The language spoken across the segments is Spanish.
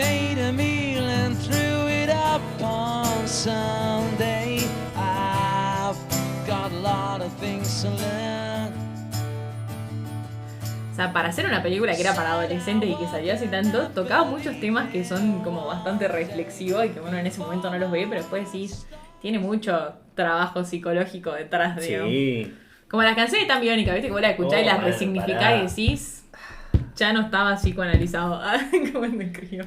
made a meal and threw it up on Sunday. I've got a lot of things to learn. O sea, para hacer una película que era para adolescentes y que salió hace tanto, tocaba muchos temas que son como bastante reflexivos y que uno en ese momento no los ve, pero después decís, tiene mucho trabajo psicológico detrás, digamos. Sí. Como las canciones tan biónicas, ¿viste? Que vos las escuchás y las Bueno, resignificás pará. y decís, ya no estaba psicoanalizado. ¿Cómo me escribió?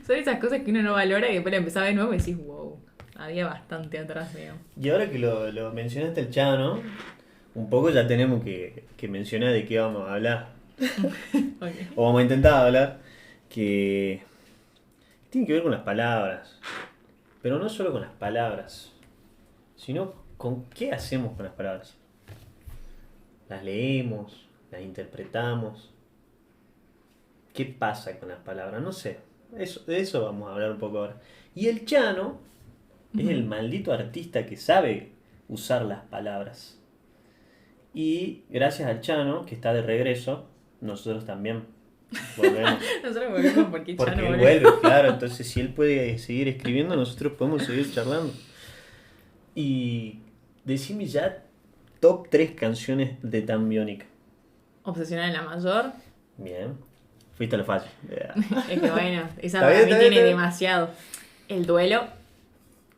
Son esas cosas que uno no valora y después la empezás a ver de nuevo y decís, wow, había bastante atrás, digamos. Y ahora que lo mencionaste el Chano, un poco ya tenemos que mencionar de qué vamos a hablar. Okay. O vamos a intentar hablar. Que tiene que ver con las palabras. Pero no solo con las palabras, sino con qué hacemos con las palabras. Las leemos, las interpretamos. ¿Qué pasa con las palabras? No sé. De eso vamos a hablar un poco ahora. Y el Chano es el maldito artista que sabe usar las palabras. Y gracias al Chano, que está de regreso, nosotros también volvemos. Nosotros volvemos porque ya Porque no él volvemos. vuelve, claro. Entonces, si él puede seguir escribiendo, nosotros podemos seguir charlando. Y decime ya top 3 canciones de Tan Biónica. Obsesionada en la mayor. Bien. Fuiste a lo fácil. Es que bueno, esa Está para bien, mí está bien, tiene está bien. demasiado. El duelo.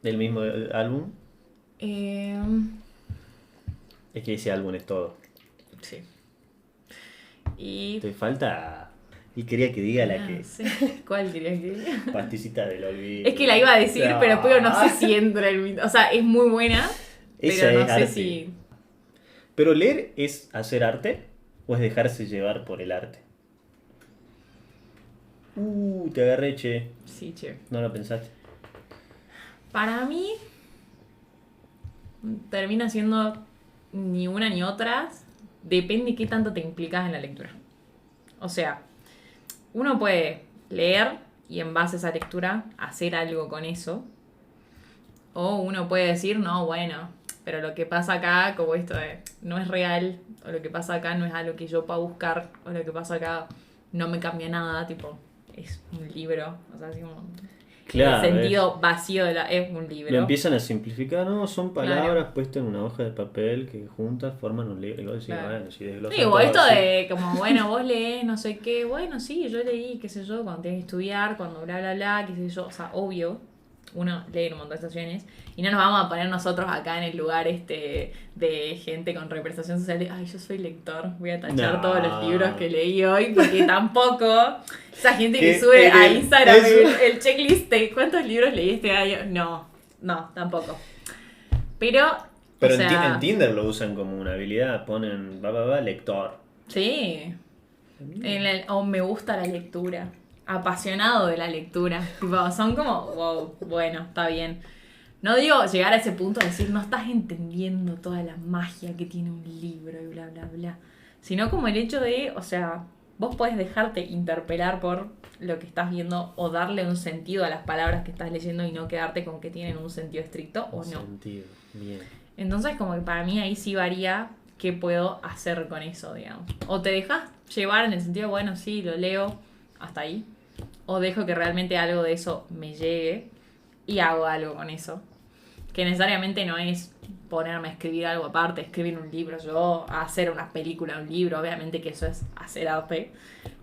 Del mismo álbum. Eh, Es que ese álbum es todo. sí. Y. Te falta. Y quería que diga la que. Sí. ¿Cuál querías que diga? Pasticita del olvido. Es que la iba a decir, pero no sé si entra en mi. O sea, es muy buena, Esa pero no es sé arte. si. Pero leer es hacer arte o es dejarse llevar por el arte. Te agarré, che. Sí, che. No lo pensaste. Para mí. Termina siendo ni una ni otra. Depende qué tanto te implicas en la lectura. O sea, uno puede leer y en base a esa lectura hacer algo con eso. O uno puede decir, no, bueno, pero lo que pasa acá, como esto no es real, o lo que pasa acá no es algo que yo pueda buscar, o lo que pasa acá no me cambia nada, tipo, es un libro, o sea, así como... Claro, el sentido vacío es un libro. lo empiezan a simplificar, no, son palabras Claro. puestas en una hoja de papel que juntas forman un libro. Y vos decís, Claro. bueno, si desglosan Digo, todo esto así. de como, bueno, vos lees no sé qué, bueno, sí, yo leí, qué sé yo, cuando tienes que estudiar, cuando bla, bla, bla, qué sé yo, o sea, obvio, uno lee en un montón de estaciones y no nos vamos a poner nosotros acá en el lugar de gente con representación social de, ay, yo soy lector, voy a tachar No. todos los libros que leí hoy, porque tampoco esa gente que Que sube en a el- Instagram eso- el checklist de cuántos libros leí este año, no, tampoco. Pero Pero o sea, en Tinder lo usan como una habilidad, ponen, lector. sí. O me gusta la lectura. Apasionado de la lectura. Tipo, son como, wow, bueno, está bien. No digo llegar a ese punto de decir, no estás entendiendo toda la magia que tiene un libro y bla, bla, bla. Sino como el hecho de, o sea, vos podés dejarte interpelar por lo que estás viendo o darle un sentido a las palabras que estás leyendo y no quedarte con que tienen un sentido estricto o no. Sentido, bien. Entonces como que para mí ahí sí varía qué puedo hacer con eso, digamos. O te dejas llevar en el sentido, bueno, sí, lo leo hasta ahí. O dejo que realmente algo de eso me llegue y hago algo con eso. Que necesariamente no es ponerme a escribir algo aparte, escribir un libro yo, hacer una película, un libro, obviamente que eso es hacer arte.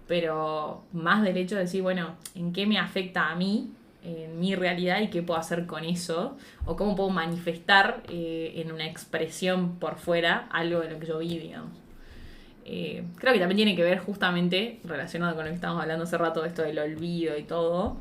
Pero más del hecho de decir, bueno, ¿en qué me afecta a mí? En mi realidad y qué puedo hacer con eso o cómo puedo manifestar en una expresión por fuera algo de lo que yo vi, digamos. Creo que también tiene que ver justamente relacionado con lo que estábamos hablando hace rato, esto del olvido y todo,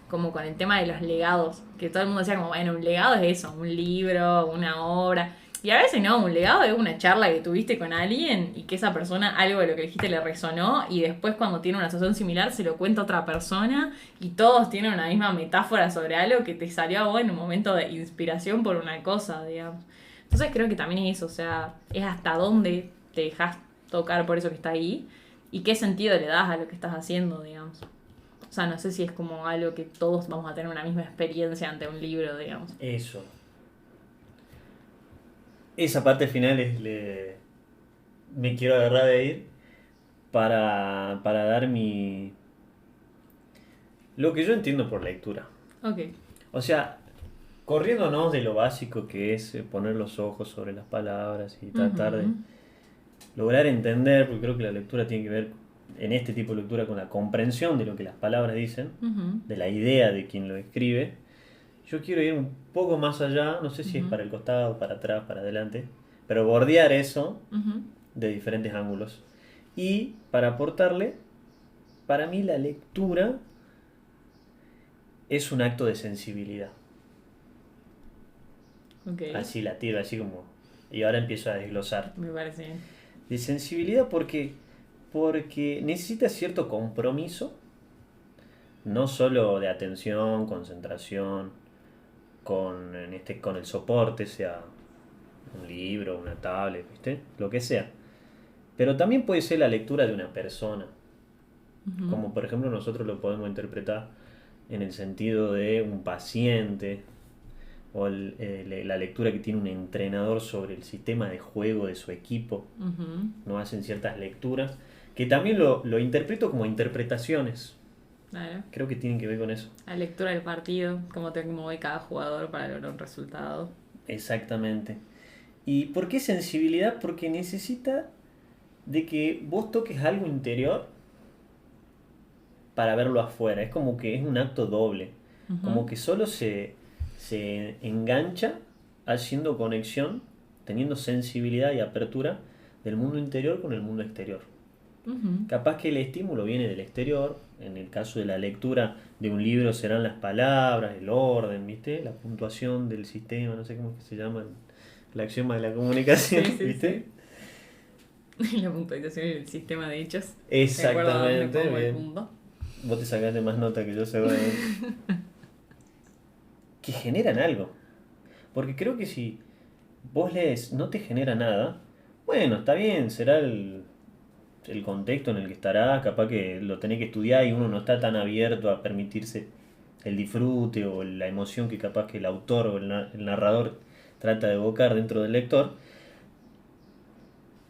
como con el tema de los legados, que todo el mundo decía como, bueno, un legado es eso, un libro, una obra, y a veces no, un legado es una charla que tuviste con alguien y que esa persona algo de lo que dijiste le resonó y después cuando tiene una situación similar se lo cuenta a otra persona y todos tienen una misma metáfora sobre algo que te salió a vos en un momento de inspiración por una cosa, digamos. Entonces creo que también es eso, o sea, es hasta dónde te dejas tocar por eso que está ahí y qué sentido le das a lo que estás haciendo, digamos. O sea, no sé si es como algo que todos vamos a tener una misma experiencia ante un libro, digamos. Eso. Esa parte final me quiero agarrar de ir para dar mi Lo que yo entiendo por lectura. Ok. O sea, corriéndonos de lo básico que es poner los ojos sobre las palabras y tratar de lograr entender, porque creo que la lectura tiene que ver, en este tipo de lectura, con la comprensión de lo que las palabras dicen, de la idea de quien lo escribe. Yo quiero ir un poco más allá, no sé si es para el costado, para atrás, para adelante, pero bordear eso de diferentes ángulos. Y para aportarle, para mí la lectura es un acto de sensibilidad. Ok. Así la tiro, así como... Y ahora empiezo a desglosar. Me parece bien. De sensibilidad porque necesita cierto compromiso, no solo de atención, concentración, con el soporte, sea un libro, una tablet, ¿viste? Lo que sea. Pero también puede ser la lectura de una persona. Como por ejemplo nosotros lo podemos interpretar en el sentido de un paciente, o la lectura que tiene un entrenador sobre el sistema de juego de su equipo. No hacen ciertas lecturas que también lo interpreto como interpretaciones. Claro. Creo que tienen que ver con eso. La lectura del partido, cómo te mueve cada jugador para lograr un resultado. Exactamente. ¿Y por qué sensibilidad? Porque necesita de que vos toques algo interior para verlo afuera. Es como que es un acto doble. Como que solo se engancha haciendo conexión, teniendo sensibilidad y apertura del mundo interior con el mundo exterior. Capaz que el estímulo viene del exterior. En el caso de la lectura de un libro serán las palabras, el orden, ¿viste? La puntuación del sistema, no sé cómo es que se llama, el axioma de la comunicación, Sí, ¿viste? Sí. La puntuación y el sistema de hechos. Exactamente, El bien. mundo. Vos te sacaste más nota que yo seguramente. Que generan algo. Porque creo que si vos lees no te genera nada, bueno, está bien, será el contexto en el que estarás, capaz que lo tenés que estudiar y uno no está tan abierto a permitirse el disfrute o la emoción que capaz que el autor o el narrador trata de evocar dentro del lector,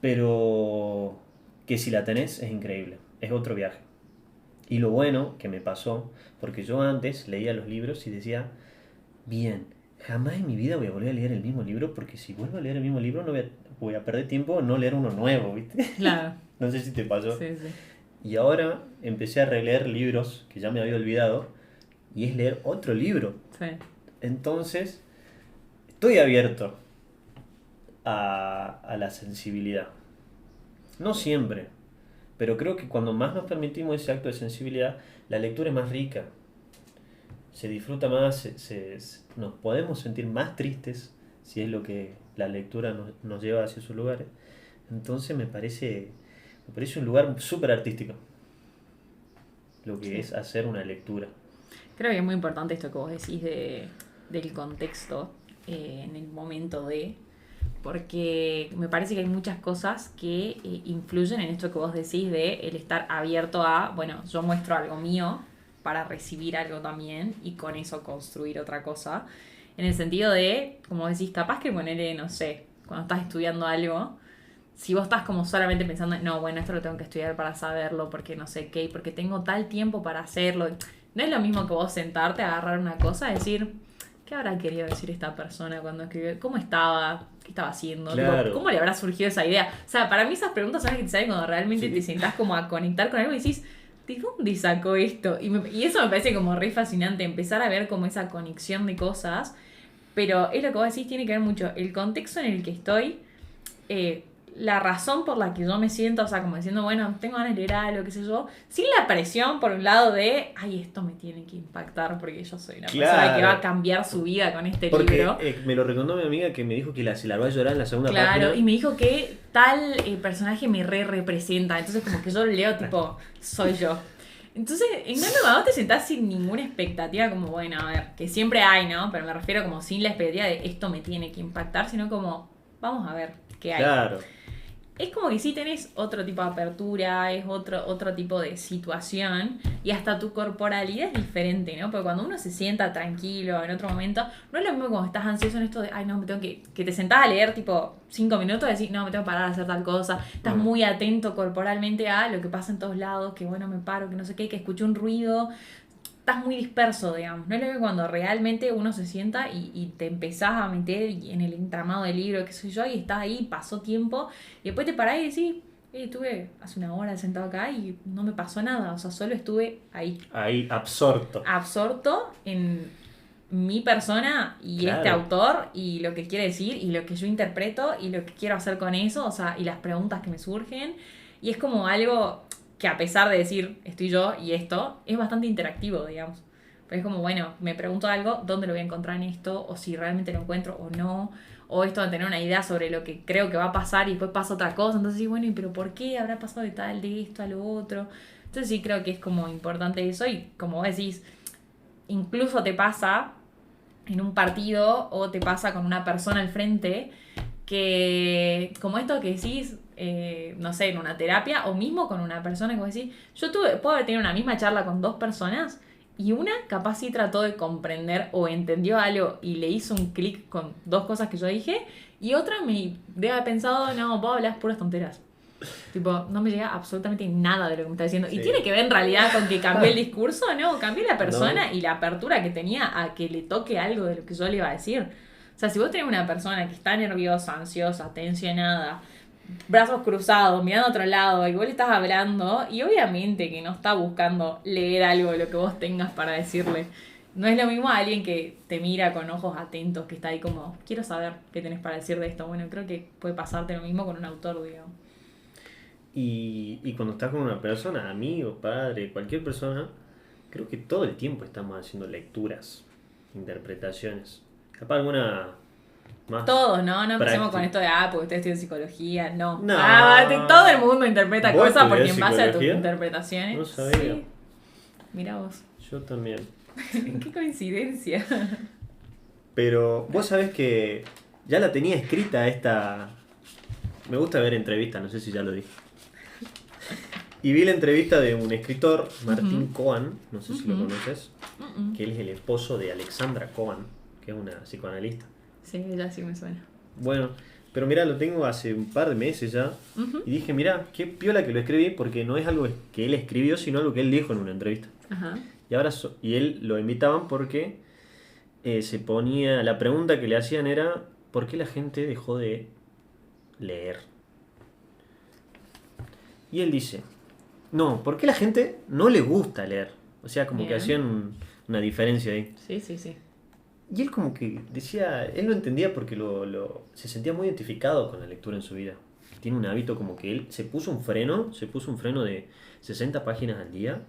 pero que si la tenés es increíble, es otro viaje. Y lo bueno que me pasó, porque yo antes leía los libros y decía, bien, jamás en mi vida voy a volver a leer el mismo libro, porque si vuelvo a leer el mismo libro no voy a perder tiempo en no leer uno nuevo, ¿viste? Claro. No sé si te pasó. Sí, sí. Y ahora empecé a releer libros que ya me había olvidado y es leer otro libro. Sí. Entonces, estoy abierto a la sensibilidad. No siempre, pero creo que cuando más nos permitimos ese acto de sensibilidad, la lectura es más rica. Se disfruta más, nos podemos sentir más tristes si es lo que la lectura nos lleva hacia esos lugares. Entonces me parece un lugar súper artístico lo que es hacer una lectura. Creo que es muy importante esto que vos decís del contexto en el momento porque me parece que hay muchas cosas que influyen en esto que vos decís de el estar abierto a, bueno, yo muestro algo mío para recibir algo también y con eso construir otra cosa. En el sentido de, como decís, capaz que ponerle, no sé, cuando estás estudiando algo, si vos estás como solamente pensando, no, bueno, esto lo tengo que estudiar para saberlo, porque no sé qué, porque tengo tal tiempo para hacerlo. No es lo mismo que vos sentarte, agarrar una cosa y decir, ¿qué habrá querido decir esta persona cuando escribió? ¿Cómo estaba? ¿Qué estaba haciendo? Claro. Tipo, ¿cómo le habrá surgido esa idea? O sea, para mí esas preguntas son las que te salen cuando realmente te sentás como a conectar con algo y decís, ¿de dónde sacó esto? Y eso me parece como re fascinante, empezar a ver como esa conexión de cosas. Pero es lo que vos decís, tiene que ver mucho el contexto en el que estoy, la razón por la que yo me siento, o sea, como diciendo, bueno, tengo ganas de leer algo, qué sé yo, sin la presión por un lado de, ay, esto me tiene que impactar porque yo soy una persona que va a cambiar su vida con este libro. Me lo recomendó mi amiga que me dijo que se la va a llorar en la segunda página. Claro, y me dijo que tal personaje me representa, entonces como que yo lo leo tipo, soy yo. Entonces, en cambio, cuando te sentás sin ninguna expectativa, como, bueno, a ver, que siempre hay, ¿no? Pero me refiero como sin la expectativa de esto me tiene que impactar, sino como, vamos a ver qué hay. Claro. Es como que sí tenés otro tipo de apertura, es otro tipo de situación y hasta tu corporalidad es diferente, ¿no? Porque cuando uno se sienta tranquilo en otro momento, no es lo mismo cuando estás ansioso en esto de, ay, no, me tengo que te sentás a leer tipo 5 minutos y decís, no, me tengo que parar a hacer tal cosa. Estás muy atento corporalmente a lo que pasa en todos lados, que bueno, me paro, que no sé qué, que escucho un ruido. estás muy disperso, digamos. No es lo que cuando realmente uno se sienta y te empezás a meter en el entramado del libro, qué sé yo, y estás ahí, pasó tiempo, y después te parás y decís, estuve hace una hora sentado acá y no me pasó nada, o sea, solo estuve ahí. Ahí, absorto. Absorto en mi persona y este Claro. autor y lo que quiere decir y lo que yo interpreto y lo que quiero hacer con eso, o sea, y las preguntas que me surgen. Y es como algo que a pesar de decir estoy yo y esto, es bastante interactivo, digamos. Pero es como, bueno, me pregunto algo, ¿dónde lo voy a encontrar en esto? O si realmente lo encuentro o no. O esto de tener una idea sobre lo que creo que va a pasar y después pasa otra cosa. Entonces sí, bueno, ¿y pero por qué habrá pasado de tal, de esto a lo otro? Entonces sí creo que es como importante eso y como vos decís, incluso te pasa en un partido o te pasa con una persona al frente que, como esto que decís, no sé, en una terapia o mismo con una persona que vos decís, puedo haber tenido una misma charla con dos personas y una capaz sí trató de comprender o entendió algo y le hizo un clic con dos cosas que yo dije y otra me debe haber pensado, no, vos hablas puras tonteras. Tipo, no me llega absolutamente nada de lo que me está diciendo. Sí. Y tiene que ver en realidad con que cambié el discurso, ¿no? Cambié la persona No. y la apertura que tenía a que le toque algo de lo que yo le iba a decir. O sea, si vos tenés una persona que está nerviosa, ansiosa, tensionada, brazos cruzados, mirando a otro lado, y vos le estás hablando, y obviamente que no está buscando leer algo de lo que vos tengas para decirle. No es lo mismo a alguien que te mira con ojos atentos, que está ahí como, quiero saber qué tenés para decir de esto. Bueno, creo que puede pasarte lo mismo con un autor, digamos. Y cuando estás con una persona, amigo, padre, cualquier persona, creo que todo el tiempo estamos haciendo lecturas, interpretaciones. Capaz alguna más Todos, ¿no? No empecemos con esto práctica. de, porque ustedes estudian psicología, no. No. Todo el mundo interpreta ¿Vos cosas porque estudiás en base a tus psicología? interpretaciones. No sabía. Sí. Mira vos. Yo también. Qué coincidencia. Pero vos sabés que ya la tenía escrita esta... Me gusta ver entrevistas, no sé si ya lo dije. Y vi la entrevista de un escritor, Martín Cohen, no sé si lo conoces, que él es el esposo de Alexandra Cohen, que es una psicoanalista. Sí, ya sí me suena. Bueno, pero mira, lo tengo hace un par de meses ya. Y dije, mira, qué piola que lo escribí, porque no es algo que él escribió, sino algo que él dijo en una entrevista. Ajá. Y ahora y él lo invitaban porque se ponía, la pregunta que le hacían era, ¿por qué la gente dejó de leer? Y él dice, no, ¿por qué la gente no le gusta leer? O sea, como que Bien. hacían una diferencia ahí. Sí, sí, sí. Y él como que decía, él lo entendía porque se sentía muy identificado con la lectura en su vida. Tiene un hábito como que él se puso un freno de 60 páginas al día,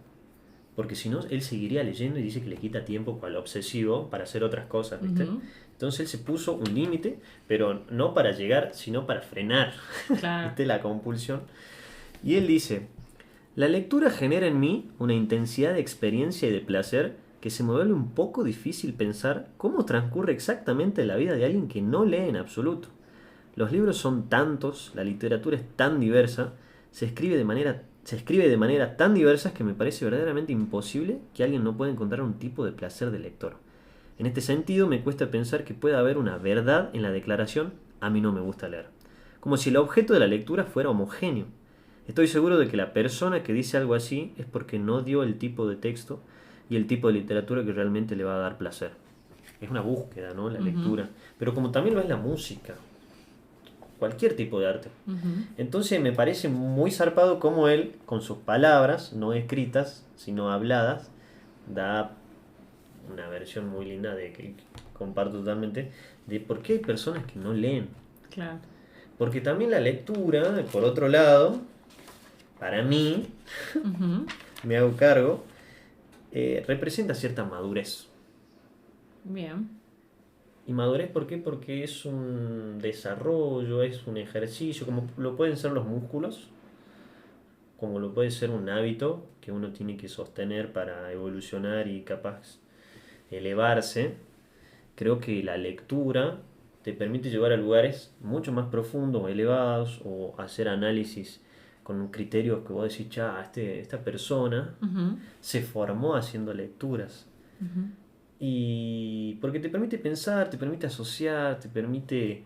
porque si no, él seguiría leyendo y dice que le quita tiempo al obsesivo para hacer otras cosas, ¿viste? Entonces él se puso un límite, pero no para llegar, sino para frenar, Claro. ¿viste? La compulsión. Y él dice, la lectura genera en mí una intensidad de experiencia y de placer que se me vuelve un poco difícil pensar cómo transcurre exactamente la vida de alguien que no lee en absoluto. Los libros son tantos, la literatura es tan diversa, se escribe de manera tan diversa que me parece verdaderamente imposible que alguien no pueda encontrar un tipo de placer de lector. En este sentido me cuesta pensar que pueda haber una verdad en la declaración a mí no me gusta leer, como si el objeto de la lectura fuera homogéneo. Estoy seguro de que la persona que dice algo así es porque no dio el tipo de texto y el tipo de literatura que realmente le va a dar placer. Es una búsqueda, ¿no? La lectura. Pero como también lo es la música. Cualquier tipo de arte. Entonces me parece muy zarpado cómo él, con sus palabras, no escritas, sino habladas, da una versión muy linda de que comparto totalmente, de por qué hay personas que no leen. Claro. Porque también la lectura, por otro lado, para mí, me hago cargo, representa cierta madurez. Bien. ¿Y madurez por qué? Porque es un desarrollo, es un ejercicio, como lo pueden ser los músculos, como lo puede ser un hábito que uno tiene que sostener para evolucionar y capaz elevarse. Creo que la lectura te permite llevar a lugares mucho más profundos, elevados, o hacer análisis con criterios que vos decís, esta persona se formó haciendo lecturas. Y porque te permite pensar, te permite asociar, te permite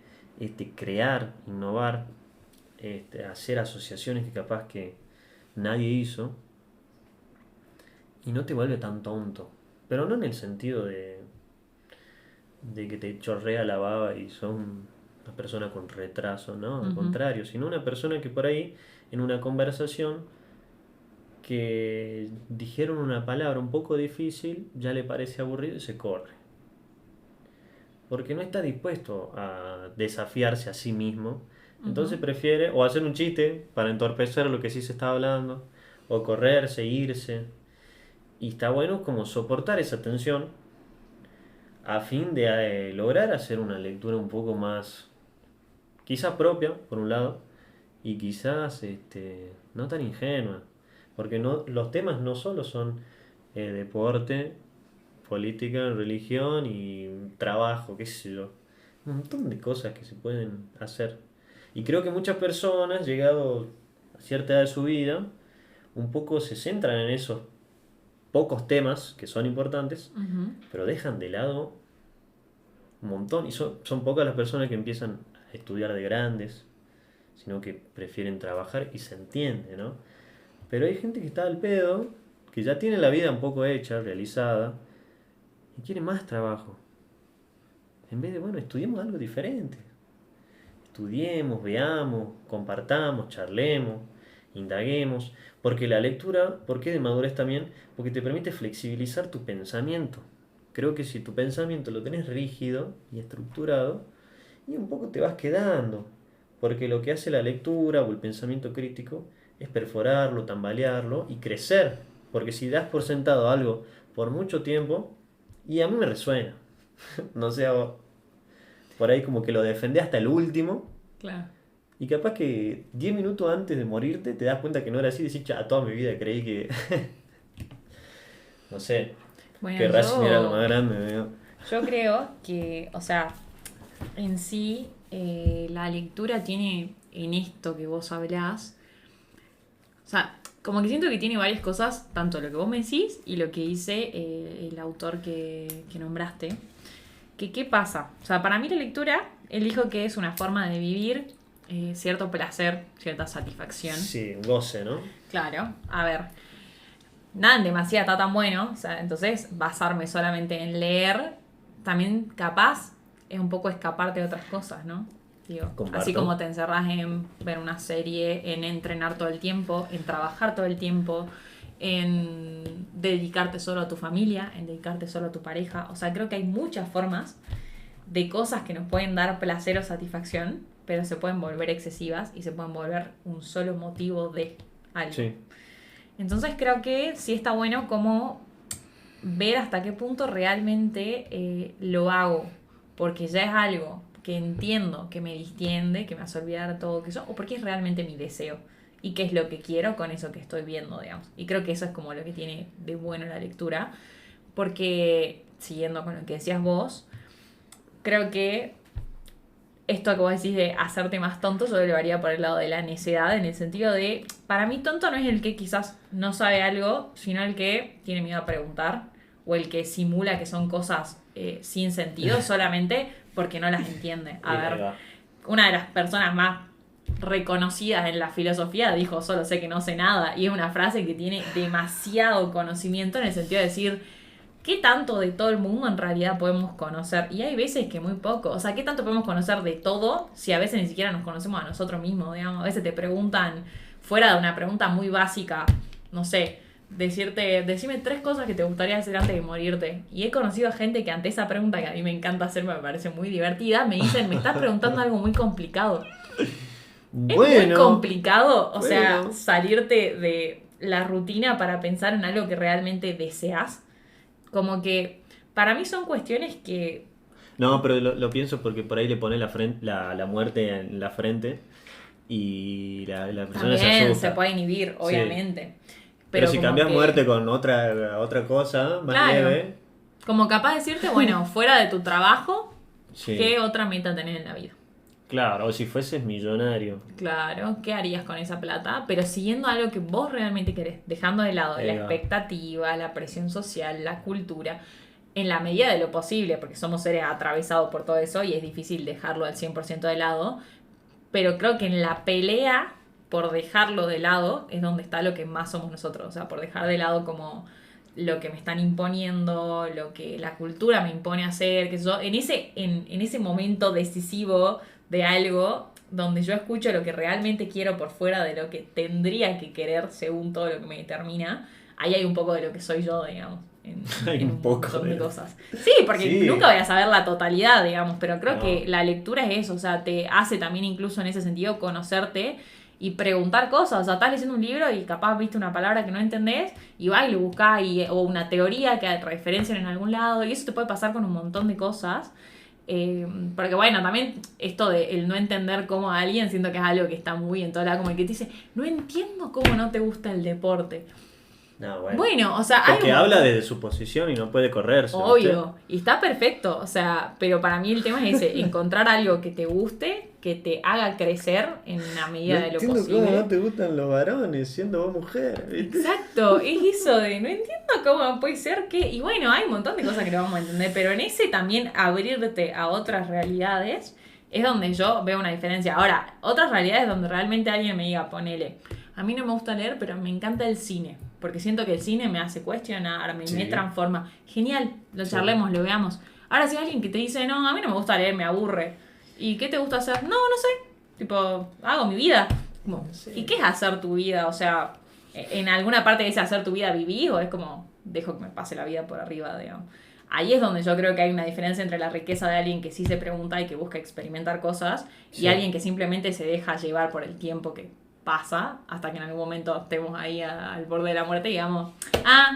crear, innovar, hacer asociaciones que capaz que nadie hizo, y no te vuelve tan tonto. pero no en el sentido de que te chorrea la baba y son una persona con retraso, ¿no? Al contrario, sino una persona que por ahí, en una conversación, que dijeron una palabra un poco difícil, ya le parece aburrido y se corre. Porque no está dispuesto a desafiarse a sí mismo. Entonces prefiere o hacer un chiste para entorpecer lo que sí se está hablando, o correrse, irse. Y está bueno como soportar esa tensión a fin de lograr hacer una lectura un poco más, quizás propia, por un lado, y quizás no tan ingenua. Porque no, los temas no solo son deporte, política, religión y trabajo, qué sé yo. Un montón de cosas que se pueden hacer. Y creo que muchas personas, llegado a cierta edad de su vida, un poco se centran en esos pocos temas que son importantes, pero dejan de lado un montón. Y son pocas las personas que empiezan a estudiar de grandes, sino que prefieren trabajar y se entiende, ¿no? Pero hay gente que está al pedo, que ya tiene la vida un poco hecha, realizada, y quiere más trabajo. En vez de, bueno, estudiemos algo diferente. Estudiemos, veamos, compartamos, charlemos, indaguemos. Porque la lectura, ¿por qué de madurez también? Porque te permite flexibilizar tu pensamiento. Creo que si tu pensamiento lo tenés rígido y estructurado, y un poco te vas quedando. Porque lo que hace la lectura o el pensamiento crítico es perforarlo, tambalearlo y crecer. Porque si das por sentado algo por mucho tiempo, y a mí me resuena, no sé, por ahí como que lo defendés hasta el último, Claro. y capaz que 10 minutos antes de morirte te das cuenta que no era así, y decís, ya, toda mi vida creí que, no sé, Bueno, que Racing era lo más grande, ¿no? yo creo que, o sea, en sí, la lectura tiene en esto que vos hablás, o sea, como que siento que tiene varias cosas, tanto lo que vos me decís y lo que dice el autor que nombraste. ¿Qué pasa? O sea, para mí la lectura, él dijo que es una forma de vivir cierto placer, cierta satisfacción. Sí, un goce, ¿no? Claro, a ver, nada en demasía está tan bueno, o sea, entonces basarme solamente en leer, también capaz es un poco escaparte de otras cosas, ¿no? Digo, Comparto. así como te encerrás en ver una serie, en entrenar todo el tiempo, en trabajar todo el tiempo, en dedicarte solo a tu familia, en dedicarte solo a tu pareja. O sea, creo que hay muchas formas de cosas que nos pueden dar placer o satisfacción, pero se pueden volver excesivas y se pueden volver un solo motivo de algo. Sí. Entonces creo que sí está bueno como ver hasta qué punto realmente lo hago, porque ya es algo que entiendo, que me distiende, que me hace olvidar todo que eso, o porque es realmente mi deseo y qué es lo que quiero con eso que estoy viendo, digamos. Y creo que eso es como lo que tiene de bueno la lectura, porque siguiendo con lo que decías vos, creo que esto que vos decís de hacerte más tonto, yo lo llevaría por el lado de la necedad, en el sentido de, para mí tonto no es el que quizás no sabe algo, sino el que tiene miedo a preguntar, o el que simula que son cosas sin sentido solamente porque no las entiende. A ver, una de las personas más reconocidas en la filosofía dijo, solo sé que no sé nada, y es una frase que tiene demasiado conocimiento en el sentido de decir, ¿qué tanto de todo el mundo en realidad podemos conocer? Y hay veces que muy poco. O sea, ¿qué tanto podemos conocer de todo si a veces ni siquiera nos conocemos a nosotros mismos, digamos? A veces te preguntan, fuera de una pregunta muy básica, no sé, decime 3 cosas que te gustaría hacer antes de morirte. Y he conocido a gente que ante esa pregunta, que a mí me encanta hacer, me parece muy divertida, me dicen, me estás preguntando algo muy complicado. Es muy complicado, o sea, salirte de la rutina para pensar en algo que realmente deseas. Como que para mí son cuestiones que... No, pero lo pienso porque por ahí le pone la muerte en la frente y la persona se También asusta. se puede inhibir, obviamente. Sí. Pero si como cambias que- muerte con otra cosa más Claro. leve, Como capaz de decirte, bueno, fuera de tu trabajo, sí. ¿qué otra meta tenés en la vida? Claro, o si fueses millonario. Claro, ¿qué harías con esa plata? Pero siguiendo algo que vos realmente querés, dejando de lado la Ahí va. expectativa, la presión social, la cultura, en la medida de lo posible, porque somos seres atravesados por todo eso y es difícil dejarlo al 100% de lado, pero creo que en la pelea por dejarlo de lado es donde está lo que más somos nosotros, o sea, por dejar de lado como lo que me están imponiendo, lo que la cultura me impone a hacer, que yo, en ese momento decisivo de algo, donde yo escucho lo que realmente quiero por fuera de lo que tendría que querer según todo lo que me determina, ahí hay un poco de lo que soy yo, digamos. Hay en un poco montón de de- cosas. Sí, porque Sí. nunca voy a saber la totalidad, digamos, pero creo No. que la lectura es eso, o sea, te hace también incluso en ese sentido conocerte y preguntar cosas. O sea, estás leyendo un libro y capaz viste una palabra que no entendés y vas y lo buscás o una teoría que referencian en algún lado y eso te puede pasar con un montón de cosas. Porque bueno, también esto de el no entender cómo a alguien, siento que es algo que está muy en todo lado, como el que te dice, no entiendo cómo no te gusta el deporte. No, bueno. Bueno, o sea, hay Porque un habla montón- desde su posición y no puede correrse. ¿viste? Obvio, y está perfecto, o sea, pero para mí el tema es ese, encontrar algo que te guste, que te haga crecer en la medida de lo posible. te gustan los varones siendo vos mujer. ¿viste? Exacto, es eso de no entiendo cómo puede ser que, y bueno, hay un montón de cosas que no vamos a entender, pero en ese también abrirte a otras realidades es donde yo veo una diferencia. Ahora, otras realidades donde realmente alguien me diga, ponele, a mí no me gusta leer, pero me encanta el cine, porque siento que el cine me hace cuestionar, me Sí. transforma. Genial, lo Sí. charlemos, lo veamos. Ahora, si hay alguien que te dice, no, a mí no me gusta leer, me aburre, ¿y qué te gusta hacer? No sé, tipo, hago mi vida. Como, Sí. ¿y qué es hacer tu vida? O sea, en alguna parte de ese hacer tu vida viví o es como, dejo que me pase la vida por arriba, digamos. Ahí es donde yo creo que hay una diferencia entre la riqueza de alguien que sí se pregunta y que busca experimentar cosas Sí. y alguien que simplemente se deja llevar por el tiempo que pasa hasta que en algún momento estemos ahí al borde de la muerte y digamos,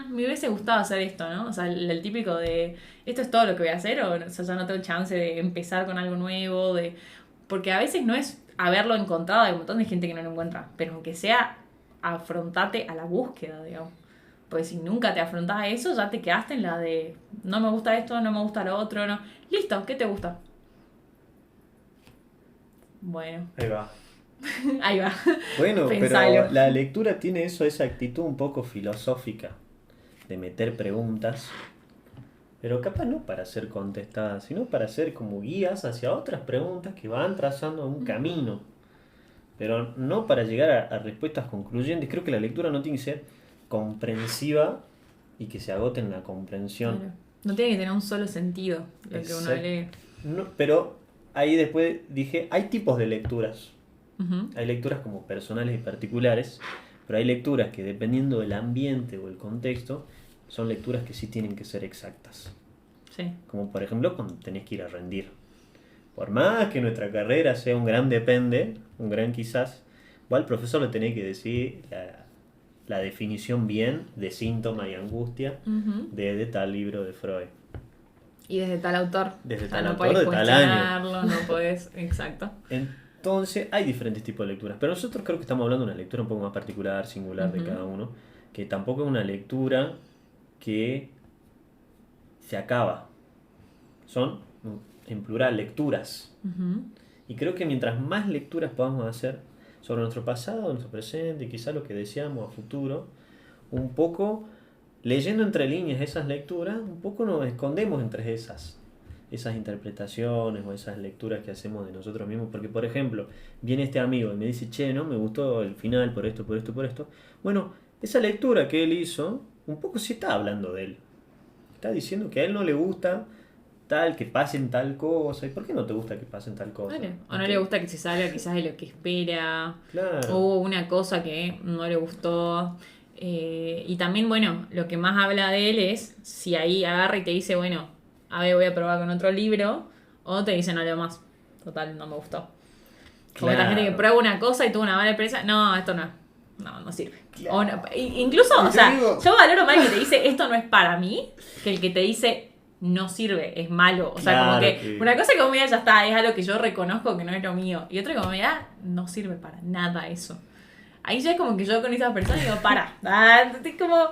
me hubiese gustado hacer esto, ¿no? O sea, el típico de, ¿esto es todo lo que voy a hacer? O sea, ya no tengo chance de empezar con algo nuevo, porque a veces no es haberlo encontrado, hay un montón de gente que no lo encuentra, pero aunque sea afrontate a la búsqueda, digamos. Porque si nunca te afrontás a eso, ya te quedaste en la de no me gusta esto, no me gusta lo otro, no. Listo, ¿qué te gusta? Bueno, Ahí va. ahí va. Bueno, Pensalo. pero la lectura tiene esa actitud un poco filosófica de meter preguntas, pero capaz no para ser contestadas, sino para ser como guías hacia otras preguntas que van trazando un camino, pero no para llegar a respuestas concluyentes. Creo que la lectura no tiene que ser comprensiva y que se agote en la comprensión. Claro. No tiene que tener un solo sentido lo que uno Exacto. lee. No, pero ahí después dije, hay tipos de lecturas. Ujú. Hay lecturas como personales y particulares, pero hay lecturas que dependiendo del ambiente o el contexto, son lecturas que sí tienen que ser exactas. Sí. Como por ejemplo cuando tenés que ir a rendir. Por más que nuestra carrera sea un gran depende, un gran quizás, igual al profesor le tenés que decir la definición bien de síntoma y angustia Ujú. de tal libro de Freud. Y desde tal autor. Desde O sea, tal no autor, podés de tal año. cuestionarlo, no podés. Exacto. Entonces, hay diferentes tipos de lecturas, pero nosotros creo que estamos hablando de una lectura un poco más particular, singular de Ujú. cada uno, que tampoco es una lectura que se acaba. Son, en plural, lecturas. Ujú. Y creo que mientras más lecturas podamos hacer sobre nuestro pasado, nuestro presente y quizás lo que deseamos a futuro, un poco, leyendo entre líneas esas lecturas, un poco nos escondemos entre esas interpretaciones o esas lecturas que hacemos de nosotros mismos. Porque, por ejemplo, viene este amigo y me dice, che, no me gustó el final por esto, por esto, por esto. Bueno, esa lectura que él hizo, un poco sí está hablando de él. Está diciendo que a él no le gusta tal, que pasen tal cosa. ¿Y por qué no te gusta que pasen tal cosa? Vale. O no le gusta que se salga quizás de lo que espera. Claro. Hubo una cosa que no le gustó. Y también, bueno, lo que más habla de él es si ahí agarra y te dice, bueno, a ver, voy a probar con otro libro. O te dice, no leo más. Total, no me gustó. Como la gente que prueba una cosa y tuvo una mala experiencia. No, esto no sirve. Claro. O no- incluso, Y o sea, te digo- yo valoro más el que te dice, esto no es para mí, que el que te dice, no sirve, es malo. O sea, como Claro que que- una cosa que vos me digas, ya está, es algo que yo reconozco que no es lo mío. Y otra que vos me digas, no sirve para nada eso. Ahí ya es como que yo con esa persona digo, es como,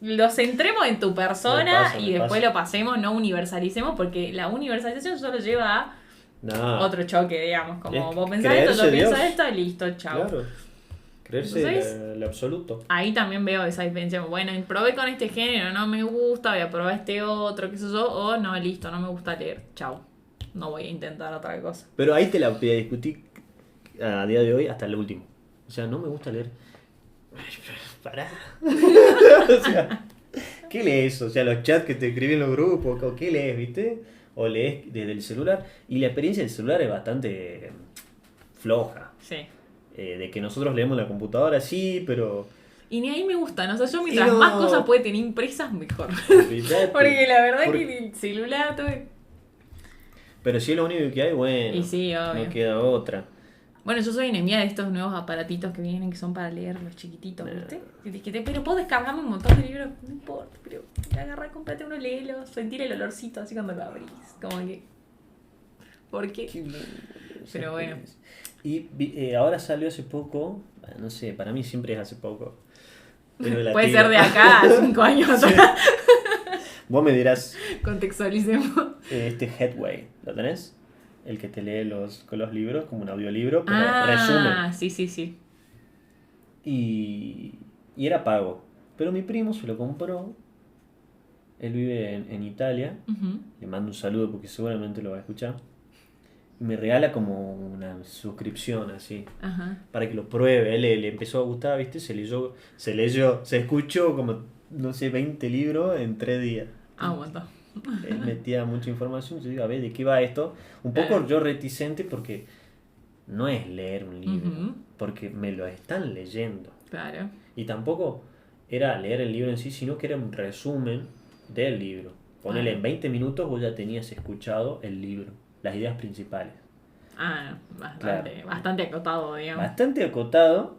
lo centremos en tu persona Me pasa, y me después pasa. lo pasemos, no universalicemos, porque la universalización solo lleva a No. otro choque, digamos. Como Es vos pensás esto, yo creerse pienso Dios. esto, y listo, chao. Claro. Creerse Entonces- el absoluto. Ahí también veo esa diferencia. Bueno, probé con este género, no me gusta, voy a probar este otro, qué sé yo, o no, listo, no me gusta leer, chao. No voy a intentar otra cosa. Pero ahí te la voy a discutir a día de hoy hasta el último. O sea, no me gusta leer. Ay, pará. O sea, ¿Qué lees? O sea, los chats que te escriben los grupos, o ¿qué lees, viste? O lees desde el celular. Y la experiencia del celular es bastante floja. Sí. De que nosotros leemos la computadora, sí, pero... Y ni ahí me gustan, o sea, yo mientras Y no. más cosas puede tener impresas, mejor. Olvidate. Porque la verdad Porque- que el celular todo... Pero si es lo único que hay, bueno. Y sí, obvio. No queda otra. Bueno, yo soy enemiga de estos nuevos aparatitos que vienen, que son para leer los chiquititos, ¿viste? Pero puedo descargarme un montón de libros, no importa, pero agarrar, comprate uno, léelo, sentir el olorcito así cuando lo abrís, como que... ¿Por qué? Qué lindo. Pero bueno. Y ahora salió hace poco, no sé, para mí siempre es hace poco. Pero la Puede tira- ser de acá a 5 años atrás. Vos me dirás, Contextualicemos. este Headway, ¿lo tenés? El que te lee con los libros, como un audiolibro, pero resumen. Ah, sí. Y era pago. Pero mi primo se lo compró. Él vive en Italia. Ujú. Le mando un saludo porque seguramente lo va a escuchar. Y me regala como una suscripción así. Ajá. Para que lo pruebe. A él le empezó a gustar, ¿viste? Se escuchó como, no sé, 20 libros en 3 días. Ah, un montón. Él metía mucha información. Yo digo, a ver, ¿de qué va esto? Un poco Claro. yo reticente porque no es leer un libro. Ujú. Porque me lo están leyendo. Claro. Y tampoco era leer el libro en sí, sino que era un resumen del libro. Ponele, en 20 minutos vos ya tenías escuchado el libro, las ideas principales. Ah, bastante, Claro. bastante acotado, digamos. Bastante acotado,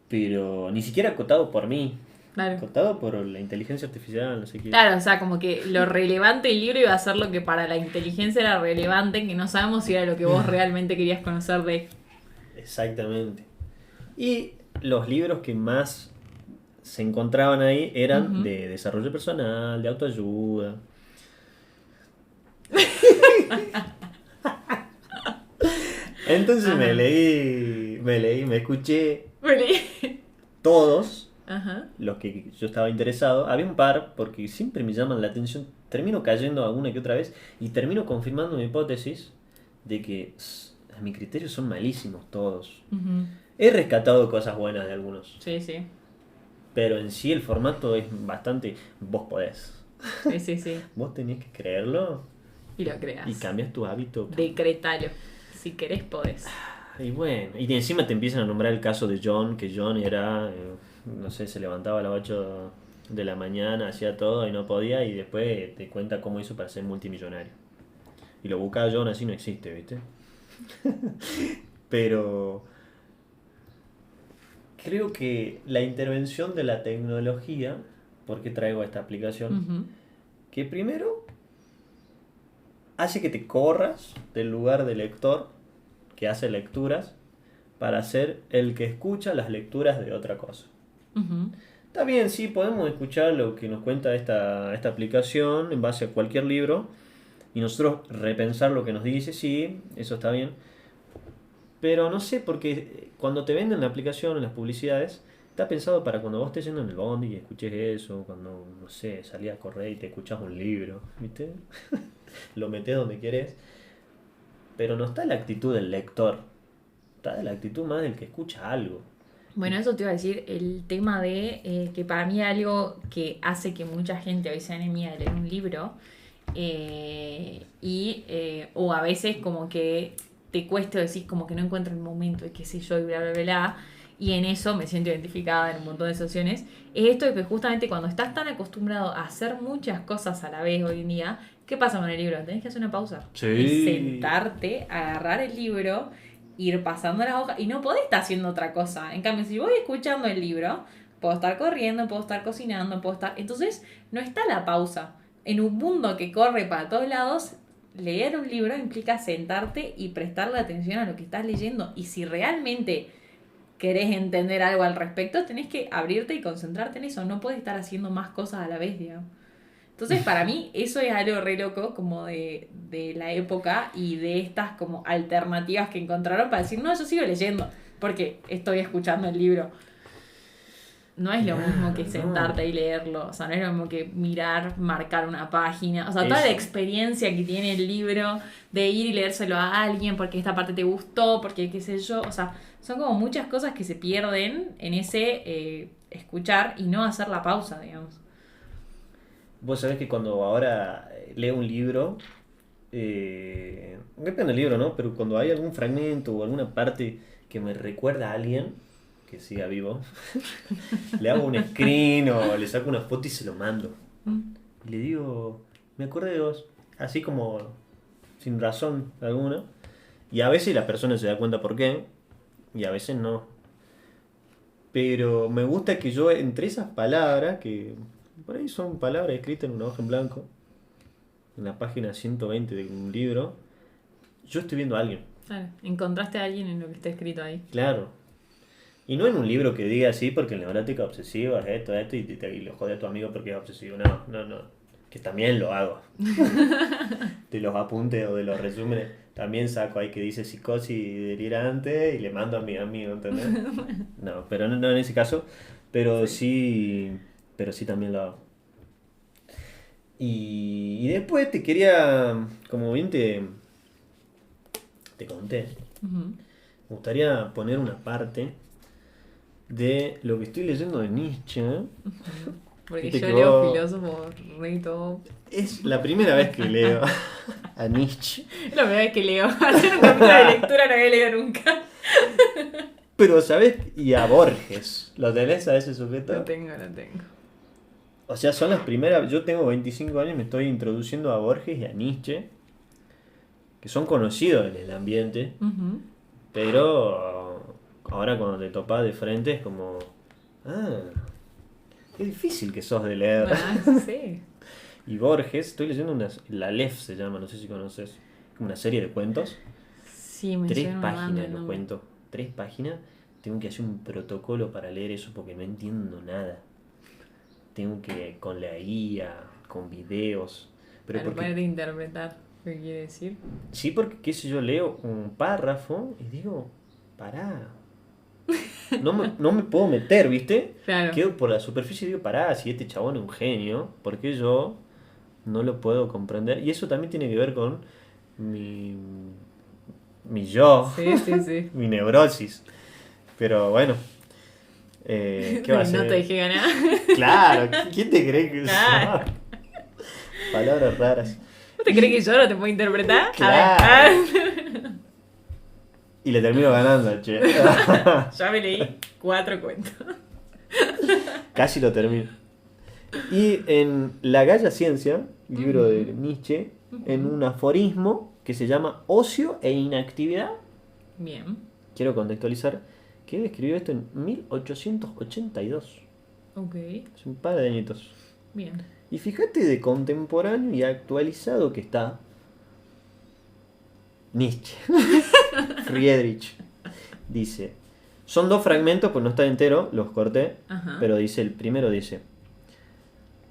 pero ni siquiera acotado por mí, Claro. acotado por la inteligencia artificial, no sé qué. Claro, o sea, como que lo relevante del libro iba a ser lo que para la inteligencia era relevante, que no sabemos si era lo que vos realmente querías conocer de... Exactamente. Y los libros que más se encontraban ahí eran Ujú. de desarrollo personal, de autoayuda. Entonces Ajá. me escuché Bueno, todos ajá. los que yo estaba interesado. Había un par, porque siempre me llaman la atención. Termino cayendo alguna que otra vez y termino confirmando mi hipótesis de que a mi criterio son malísimos todos. Ujú. He rescatado cosas buenas de algunos, Sí, sí. pero en sí el formato es bastante... Vos podés. Sí. Vos tenés que creerlo Y lo creas. y cambias tu hábito. Decretalo. Si querés, podés. Y bueno, y encima te empiezan a nombrar el caso de John, que John era, no sé, se levantaba a las 8 de la mañana, hacía todo y no podía, y después te cuenta cómo hizo para ser multimillonario. Y lo buscaba John así no existe, ¿viste? Pero creo que la intervención de la tecnología, ¿por qué traigo esta aplicación? Ujú. Que primero hace que te corras del lugar de lector que hace lecturas para ser el que escucha las lecturas de otra cosa. Ujú. Está bien, sí, podemos escuchar lo que nos cuenta esta aplicación en base a cualquier libro y nosotros repensar lo que nos dice, sí, eso está bien. Pero no sé, porque cuando te venden la aplicación en las publicidades, está pensado para cuando vos estés yendo en el bondi y escuches eso, cuando, no sé, salís a correr y te escuchás un libro, ¿viste? Lo metés donde querés. Pero no está la actitud del lector, está la actitud más del que escucha algo. Bueno, eso te iba a decir, el tema de que para mí algo que hace que mucha gente hoy sea enemiga de leer un libro o a veces como que te cuesta decir como que no encuentro el momento y qué sé yo y bla bla bla y en eso me siento identificada en un montón de situaciones, es esto de que justamente cuando estás tan acostumbrado a hacer muchas cosas a la vez hoy en día, ¿qué pasa con el libro? Tenés que hacer una pausa. Sí. Y sentarte, agarrar el libro, ir pasando las hojas y no podés estar haciendo otra cosa. En cambio, si voy escuchando el libro, puedo estar corriendo, puedo estar cocinando, puedo estar... Entonces, no está la pausa. En un mundo que corre para todos lados, leer un libro implica sentarte y prestarle atención a lo que estás leyendo. Y si realmente querés entender algo al respecto, tenés que abrirte y concentrarte en eso. No podés estar haciendo más cosas a la vez, digamos. Entonces, para mí, eso es algo re loco como de la época y de estas como alternativas que encontraron para decir, no, yo sigo leyendo, porque estoy escuchando el libro. No es lo mismo que sentarte y leerlo, o sea, no es lo mismo que mirar, marcar una página, o sea, toda la Eso. experiencia que tiene el libro de ir y leérselo a alguien porque esta parte te gustó, porque qué sé yo, o sea, son como muchas cosas que se pierden en ese escuchar y no hacer la pausa, digamos. Vos sabés que cuando ahora leo un libro, depende del libro, ¿no? Pero cuando hay algún fragmento o alguna parte que me recuerda a alguien que siga vivo, le hago un screen o le saco una foto y se lo mando. Y le digo, me acordé de vos, así como sin razón alguna. Y a veces la persona se da cuenta por qué, y a veces no. Pero me gusta que yo entre esas palabras, que por ahí son palabras escritas en una hoja en blanco, en la página 120 de un libro, yo estoy viendo a alguien. Claro, encontraste a alguien en lo que está escrito ahí. Claro. Y no en un libro que diga así porque el neurótico obsesivo es esto, y lo jode a tu amigo porque es obsesivo. No. Que también lo hago. De los apuntes o de los resúmenes, también saco ahí que dice psicosis delirante y le mando a mi amigo, ¿entendés? No, pero no en ese caso, pero sí también lo hago. Y después te quería, como bien te conté, Ujú. me gustaría poner una parte de lo que estoy leyendo de Nietzsche. Porque Viste yo que leo vos- filósofos re top. Es la primera vez que leo a Nietzsche. Es la primera vez que leo. Hacer un capítulo de lectura no había leído nunca. Pero, ¿sabes? Y a Borges. ¿Lo tenés a ese sujeto? Lo tengo. O sea, son las primeras. Yo tengo 25 años y me estoy introduciendo a Borges y a Nietzsche, que son conocidos en el ambiente, Ujú. pero ahora cuando te topás de frente es como. Ah, qué difícil que sos de leer. Ah, sí. Y Borges, estoy leyendo La Aleph se llama, no sé si conoces. Como una serie de cuentos. Sí, me 3 suena una banda páginas el los nombre. cuentos. 3 páginas. Tengo que hacer un protocolo para leer eso porque no entiendo nada. Tengo que con la guía, con videos. Pero Para porque, ponerte a interpretar. ¿Qué quiere decir? sí, porque qué sé yo, leo un párrafo y digo, pará. No me puedo meter, ¿viste? Claro. Quedo por la superficie y digo, pará, si este chabón es un genio, ¿por qué yo no lo puedo comprender? Y eso también tiene que ver con mi yo, Sí. mi neurosis. Pero bueno, ¿qué va a No ser? te dejé ganar. Claro, ¿quién te cree que Claro. soy? Palabras raras. ¿Vos te crees que yo no te puedo interpretar? Claro. A ver. Y le termino ganando, che. Ya me leí 4 cuentos. Casi lo termino. Y en La Galla Ciencia, libro de Nietzsche, en un aforismo que se llama Ocio e Inactividad, Bien. quiero contextualizar que él escribió esto en 1882. Ok. Hace un par de añitos. Bien. Y fíjate de contemporáneo y actualizado que está Nietzsche. Friedrich. Dice, son 2 fragmentos, pues no está entero, los corté, Ajá. pero dice, el primero dice,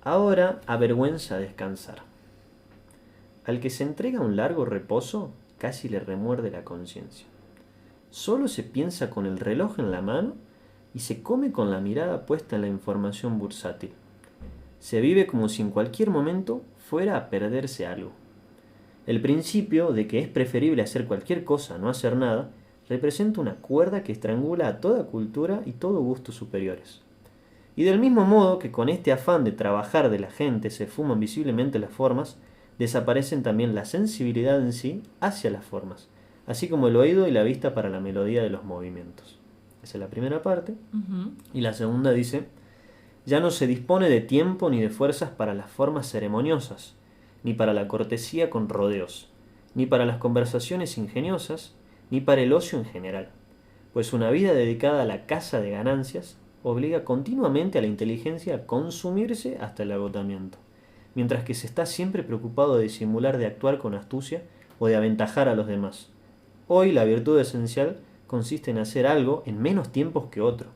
ahora avergüenza descansar. Al que se entrega a un largo reposo, casi le remuerde la conciencia. Solo se piensa con el reloj en la mano y se come con la mirada puesta en la información bursátil. Se vive como si en cualquier momento fuera a perderse algo. El principio de que es preferible hacer cualquier cosa a no hacer nada representa una cuerda que estrangula a toda cultura y todo gusto superiores. Y del mismo modo que con este afán de trabajar de la gente se fuman visiblemente las formas, desaparecen también la sensibilidad en sí hacia las formas, así como el oído y la vista para la melodía de los movimientos. Esa es la primera parte. Ujú. Y la segunda dice, ya no se dispone de tiempo ni de fuerzas para las formas ceremoniosas, ni para la cortesía con rodeos, ni para las conversaciones ingeniosas, ni para el ocio en general, pues una vida dedicada a la caza de ganancias obliga continuamente a la inteligencia a consumirse hasta el agotamiento, mientras que se está siempre preocupado de disimular, de actuar con astucia o de aventajar a los demás. Hoy la virtud esencial consiste en hacer algo en menos tiempos que otro.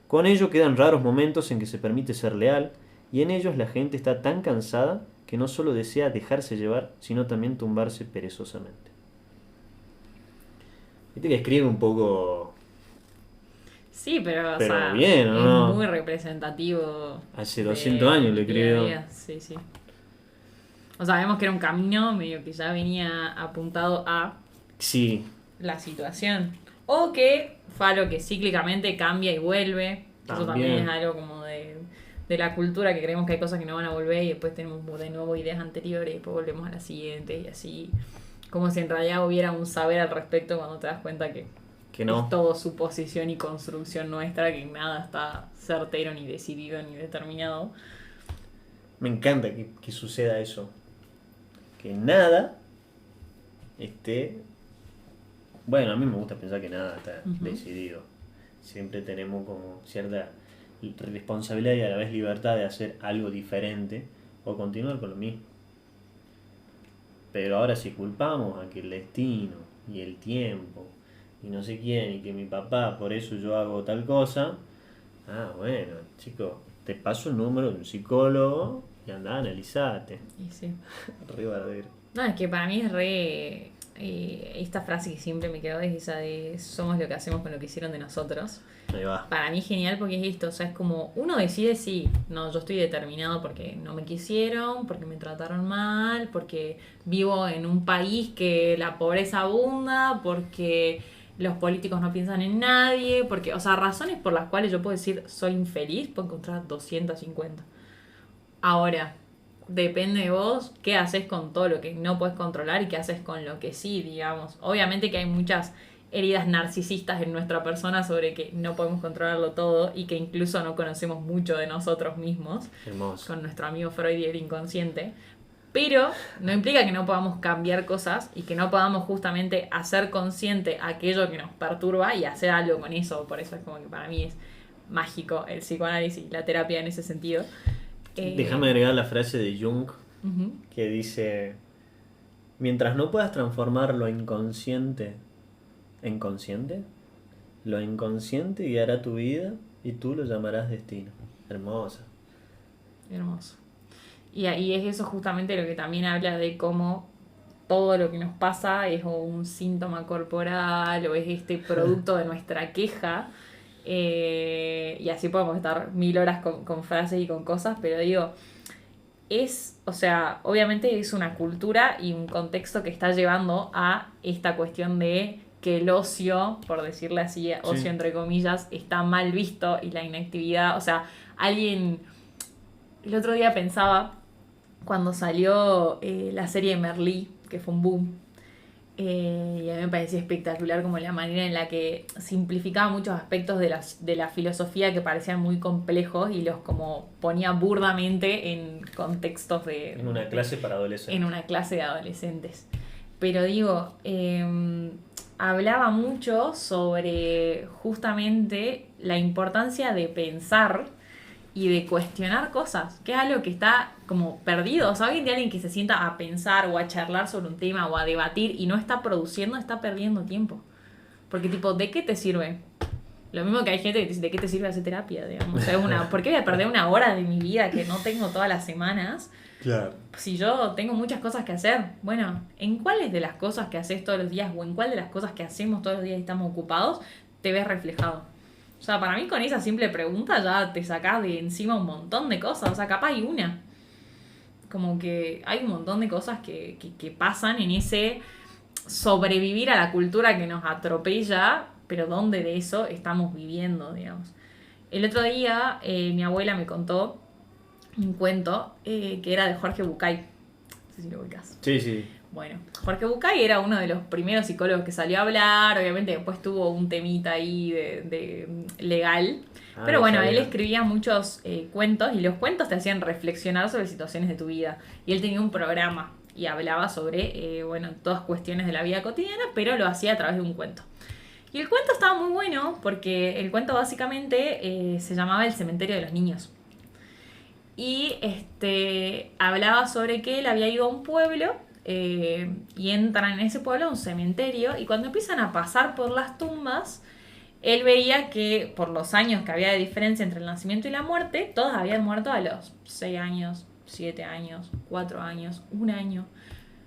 Con ello quedan raros momentos en que se permite ser leal, y en ellos la gente está tan cansada que no solo desea dejarse llevar, sino también tumbarse perezosamente. Viste que escribe un poco Sí, pero, o Pero sea, bien, ¿o es no? muy representativo. Hace 200 años lo del día a escribió. día. Sí. O sea, vemos que era un camino medio que ya venía apuntado a Sí, la situación. O que fue algo que cíclicamente cambia y vuelve. Eso también También. es algo como de de la cultura, que creemos que hay cosas que no van a volver y después tenemos de nuevo ideas anteriores y después volvemos a la siguiente y así. Como si en realidad hubiera un saber al respecto cuando te das cuenta que no. es todo suposición y construcción nuestra, que nada está certero, ni decidido, ni determinado. Me encanta que suceda eso. Que nada esté... Bueno, a mí me gusta pensar que nada está decidido. Siempre tenemos como cierta responsabilidad y a la vez libertad de hacer algo diferente o continuar con lo mismo. Pero ahora si culpamos a que el destino y el tiempo y no sé quién y que mi papá, por eso yo hago tal cosa, bueno, chico, te paso el número de un psicólogo y andá, analizate. Y sí. Re bardero. No, es que para mí es re... esta frase que siempre me quedó es esa de somos lo que hacemos con lo que hicieron de nosotros. Ahí va. Para mí genial porque es esto, o sea, es como uno decide sí, no, yo estoy determinado porque no me quisieron, porque me trataron mal, porque vivo en un país que la pobreza abunda, porque los políticos no piensan en nadie, porque, o sea, razones por las cuales yo puedo decir soy infeliz, puedo encontrar 250. Ahora, depende de vos qué haces con todo lo que no puedes controlar y qué haces con lo que sí, digamos. Obviamente que hay muchas heridas narcisistas en nuestra persona sobre que no podemos controlarlo todo y que incluso no conocemos mucho de nosotros mismos. Hermoso. Con nuestro amigo Freud y el inconsciente. Pero no implica que no podamos cambiar cosas y que no podamos justamente hacer consciente aquello que nos perturba y hacer algo con eso. Por eso es como que para mí es mágico el psicoanálisis y la terapia en ese sentido. Déjame agregar la frase de Jung que dice: mientras no puedas transformar lo inconsciente en consciente, lo inconsciente guiará tu vida y tú lo llamarás destino. Hermosa. Hermoso. Y ahí es eso justamente lo que también habla de cómo todo lo que nos pasa es un síntoma corporal o es este producto de nuestra queja. Y así podemos estar 1000 horas con frases y con cosas, pero digo, o sea, obviamente es una cultura y un contexto que está llevando a esta cuestión de que el ocio, por decirle así, ocio entre comillas, está mal visto y la inactividad, o sea, el otro día pensaba, cuando salió la serie de Merlí, que fue un boom, y a mí me parecía espectacular como la manera en la que simplificaba muchos aspectos de la filosofía que parecían muy complejos y los como ponía burdamente en contextos de... En una clase para adolescentes. En una clase de adolescentes. Pero digo, hablaba mucho sobre justamente la importancia de pensar y de cuestionar cosas, que es algo que está como perdido. O sea, hoy en día alguien que se sienta a pensar o a charlar sobre un tema o a debatir y no está produciendo, está perdiendo tiempo. Porque tipo, ¿de qué te sirve? Lo mismo que hay gente que dice, ¿de qué te sirve hacer terapia? Digamos? O sea, ¿por qué voy a perder una hora de mi vida que no tengo todas las semanas? Claro. Si yo tengo muchas cosas que hacer. Bueno, ¿en cuáles de las cosas que haces todos los días o en cuál de las cosas que hacemos todos los días y estamos ocupados te ves reflejado? O sea, para mí con esa simple pregunta ya te sacás de encima un montón de cosas. O sea, capaz hay una. Como que hay un montón de cosas que pasan en ese sobrevivir a la cultura que nos atropella, pero donde de eso estamos viviendo, digamos. El otro día mi abuela me contó un cuento que era de Jorge Bucay. No sé si lo ubicás. Sí, sí. Bueno, Jorge Bucay era uno de los primeros psicólogos que salió a hablar, obviamente después tuvo un temita ahí de legal, pero bueno, él escribía muchos cuentos y los cuentos te hacían reflexionar sobre situaciones de tu vida y él tenía un programa y hablaba sobre, todas cuestiones de la vida cotidiana, pero lo hacía a través de un cuento. Y el cuento estaba muy bueno porque el cuento básicamente se llamaba El cementerio de los niños. Y hablaba sobre que él había ido a un pueblo y entran en ese pueblo a un cementerio y cuando empiezan a pasar por las tumbas, él veía que por los años que había de diferencia entre el nacimiento y la muerte, todos habían muerto a los 6 años, 7 años, 4 años, 1 año.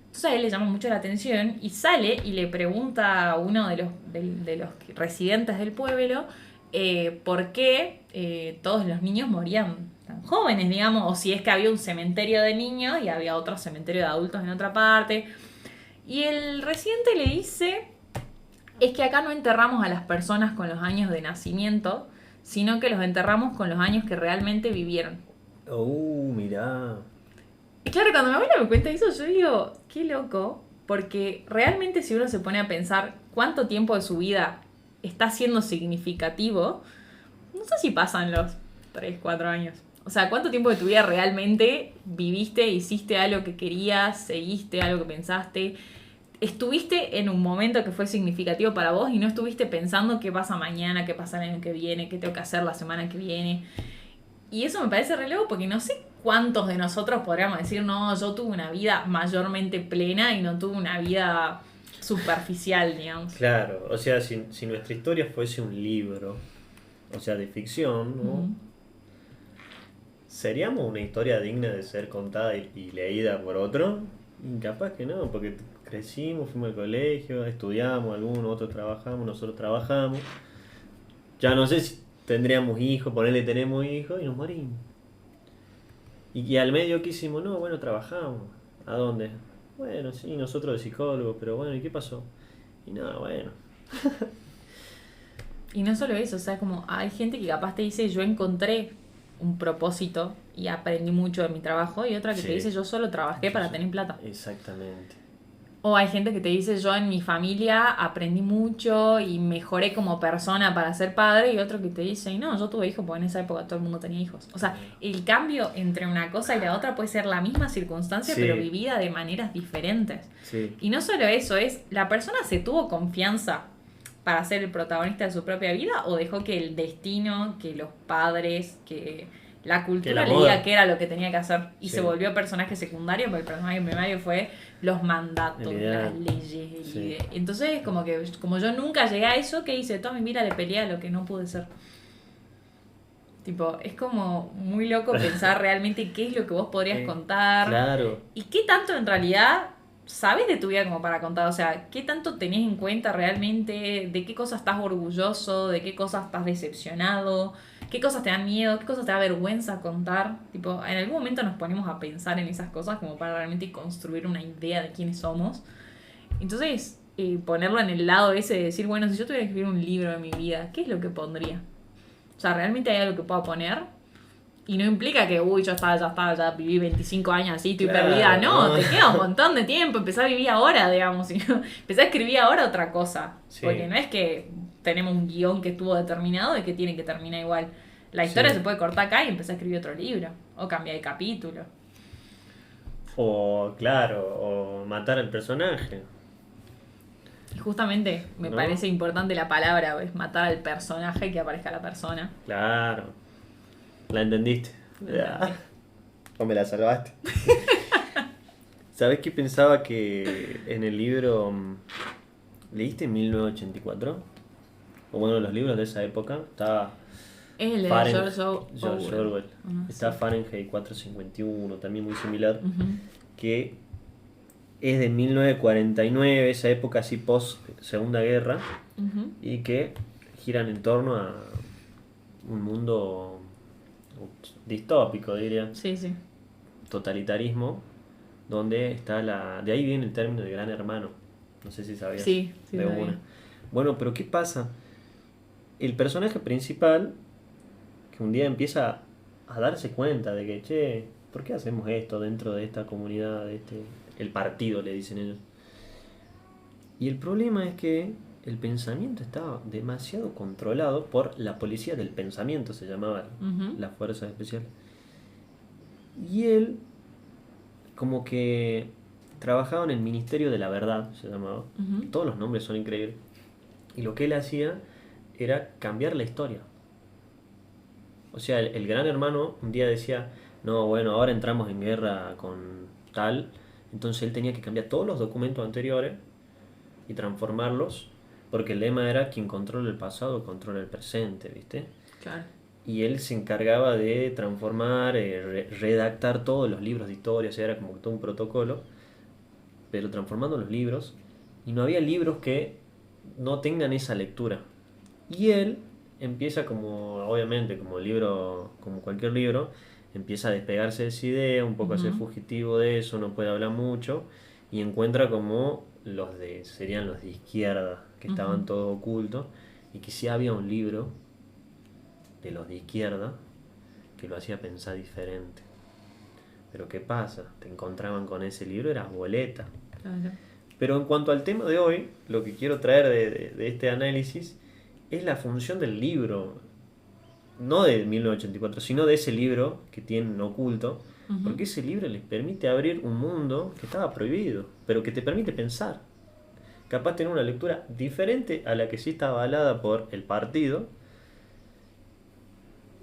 Entonces a él le llama mucho la atención y sale y le pregunta a uno de los residentes del pueblo por qué todos los niños morían tan jóvenes, digamos, o si es que había un cementerio de niños y había otro cementerio de adultos en otra parte. Y el residente le dice, es que acá no enterramos a las personas con los años de nacimiento, sino que los enterramos con los años que realmente vivieron. Mirá. Y claro, cuando mi abuela me cuenta eso, yo digo, qué loco, porque realmente si uno se pone a pensar cuánto tiempo de su vida está siendo significativo, no sé si pasan los 3 4 años. O sea, cuánto tiempo de tu vida realmente viviste, hiciste algo que querías, seguiste algo que pensaste, estuviste en un momento que fue significativo para vos y no estuviste pensando qué pasa mañana, qué pasa el año que viene, qué tengo que hacer la semana que viene. Y eso me parece re loco porque no sé cuántos de nosotros podríamos decir, no, yo tuve una vida mayormente plena y no tuve una vida superficial, digamos. Claro, o sea, si nuestra historia fuese un libro, o sea, de ficción, ¿no? Ujú. ¿Seríamos una historia digna de ser contada y leída por otro? Y capaz que no, porque crecimos, fuimos al colegio, estudiamos, algunos, otros trabajamos, nosotros trabajamos. Ya no sé si tendríamos hijos, ponerle tenemos hijos y nos morimos. Y al medio, ¿qué hicimos? No, bueno, trabajamos. ¿A dónde? Bueno, sí, nosotros de psicólogos, pero bueno, ¿y qué pasó? Y nada, bueno. Y no solo eso, o sea, como hay gente que capaz te dice, yo encontré un propósito y aprendí mucho de mi trabajo, y otra que te Sí. dice, yo solo trabajé para tener plata. Exactamente. O hay gente que te dice, yo en mi familia aprendí mucho y mejoré como persona para ser padre, y otro que te dice, no, yo tuve hijos porque en esa época todo el mundo tenía hijos. O sea, el cambio entre una cosa y la otra puede ser la misma circunstancia, Sí. pero vivida de maneras diferentes. Sí. Y no solo eso, es, ¿la persona se tuvo confianza para ser el protagonista de su propia vida o dejó que el destino, que los padres, que la cultura la le moda. diga qué era lo que tenía que hacer? Y Sí. se volvió personaje secundario, pero el personaje primario fue los mandatos, El ideal. las leyes, el Sí. ideal. Entonces, como yo nunca llegué a eso, ¿qué hice? Toda mi vida le peleé a lo que no pude ser. Tipo, es como muy loco pensar realmente qué es lo que vos podrías contar. Claro. ¿Y qué tanto en realidad sabes de tu vida como para contar? O sea, ¿qué tanto tenés en cuenta realmente? ¿De qué cosas estás orgulloso? ¿De qué cosas estás decepcionado? ¿Qué cosas te dan miedo? ¿Qué cosas te da vergüenza contar? Tipo, en algún momento nos ponemos a pensar en esas cosas como para realmente construir una idea de quiénes somos. Entonces, ponerlo en el lado ese de decir, bueno, si yo tuviera que escribir un libro de mi vida, ¿qué es lo que pondría? O sea, ¿realmente hay algo que pueda poner? Y no implica que, uy, ya viví 25 años así, estoy Claro, perdida. No, no. te queda un montón de tiempo. Empezá a vivir ahora, digamos. Empezá a escribir ahora otra cosa. Sí. Porque no es que tenemos un guión que estuvo determinado y que tiene que terminar igual. La historia Sí. se puede cortar acá y empezar a escribir otro libro. O cambiar de capítulo. O, claro, o matar al personaje. Y justamente me ¿No? parece importante la palabra, es matar al personaje y que aparezca la persona. Claro. ¿La entendiste? O me la salvaste. ¿Sabés qué pensaba que en el libro... ¿Leíste 1984? O bueno, los libros de esa época. Estaba Es el de Fahrenheit- George Orwell. Ajá, Está sí. Fahrenheit 451, también muy similar. Ujú. Que es de 1949, esa época así post Segunda Guerra. Ujú. Y que giran en torno a un mundo distópico, diría, Sí, sí. totalitarismo, donde está de ahí viene el término de gran hermano, no sé si sabías. Sí, sí de sabía. una. Bueno, pero ¿qué pasa? El personaje principal, que un día empieza a darse cuenta de que, che, ¿por qué hacemos esto dentro de esta comunidad, el partido, le dicen ellos? Y el problema es que el pensamiento estaba demasiado controlado por la policía del pensamiento, se llamaba Ujú. la fuerza especial. Y él, como que trabajaba en el Ministerio de la Verdad, se llamaba. Ujú. Todos los nombres son increíbles. Y lo que él hacía era cambiar la historia. O sea, el gran hermano un día decía, no, bueno, ahora entramos en guerra con tal. Entonces él tenía que cambiar todos los documentos anteriores y transformarlos, porque el lema era quien controla el pasado controla el presente, ¿viste? Claro. Y él se encargaba de transformar, redactar todos los libros de historia, o sea, era como todo un protocolo, pero transformando los libros, y no había libros que no tengan esa lectura. Y él empieza como, obviamente, como libro, como cualquier libro, empieza a despegarse de esa idea, un poco a ser Ujú. fugitivo de eso, no puede hablar mucho, y encuentra como serían los de izquierda, que estaban Ujú. todos ocultos, y que sí había un libro de los de izquierda que lo hacía pensar diferente. Pero ¿qué pasa? Te encontraban con ese libro, eras boleta. Claro. Pero en cuanto al tema de hoy, lo que quiero traer de este análisis es la función del libro, no de 1984, sino de ese libro que tienen oculto, porque ese libro les permite abrir un mundo que estaba prohibido, pero que te permite pensar. Capaz tener una lectura diferente a la que sí está avalada por el partido.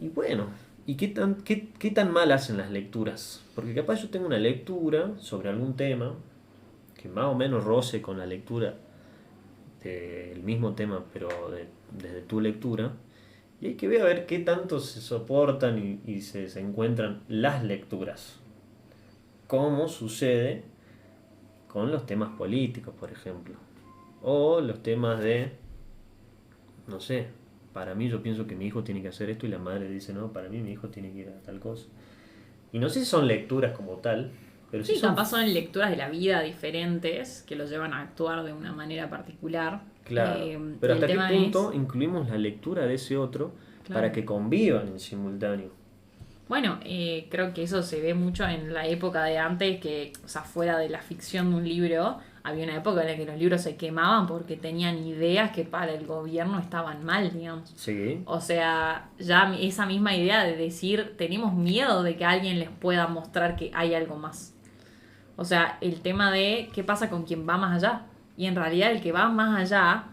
Y bueno, ¿y qué tan mal hacen las lecturas? Porque capaz yo tengo una lectura sobre algún tema que más o menos roce con la lectura del mismo tema, pero desde tu lectura, y hay que ver a ver qué tanto se soportan y se encuentran las lecturas. Como sucede con los temas políticos, por ejemplo. O los temas de, no sé, para mí yo pienso que mi hijo tiene que hacer esto y la madre dice, no, para mí mi hijo tiene que ir a tal cosa. Y no sé si son lecturas como tal, pero Sí, sí son... capaz son lecturas de la vida diferentes que los llevan a actuar de una manera particular. Claro, Y pero el ¿hasta qué tema punto es- incluimos la lectura de ese otro Claro. para que convivan en simultáneo? Bueno, creo que eso se ve mucho en la época de antes, que, o sea, fuera de la ficción de un libro, había una época en la que los libros se quemaban porque tenían ideas que para el gobierno estaban mal, digamos. Sí, O sea, ya esa misma idea de decir, tenemos miedo de que alguien les pueda mostrar que hay algo más. O sea, el tema de qué pasa con quien va más allá. Y en realidad el que va más allá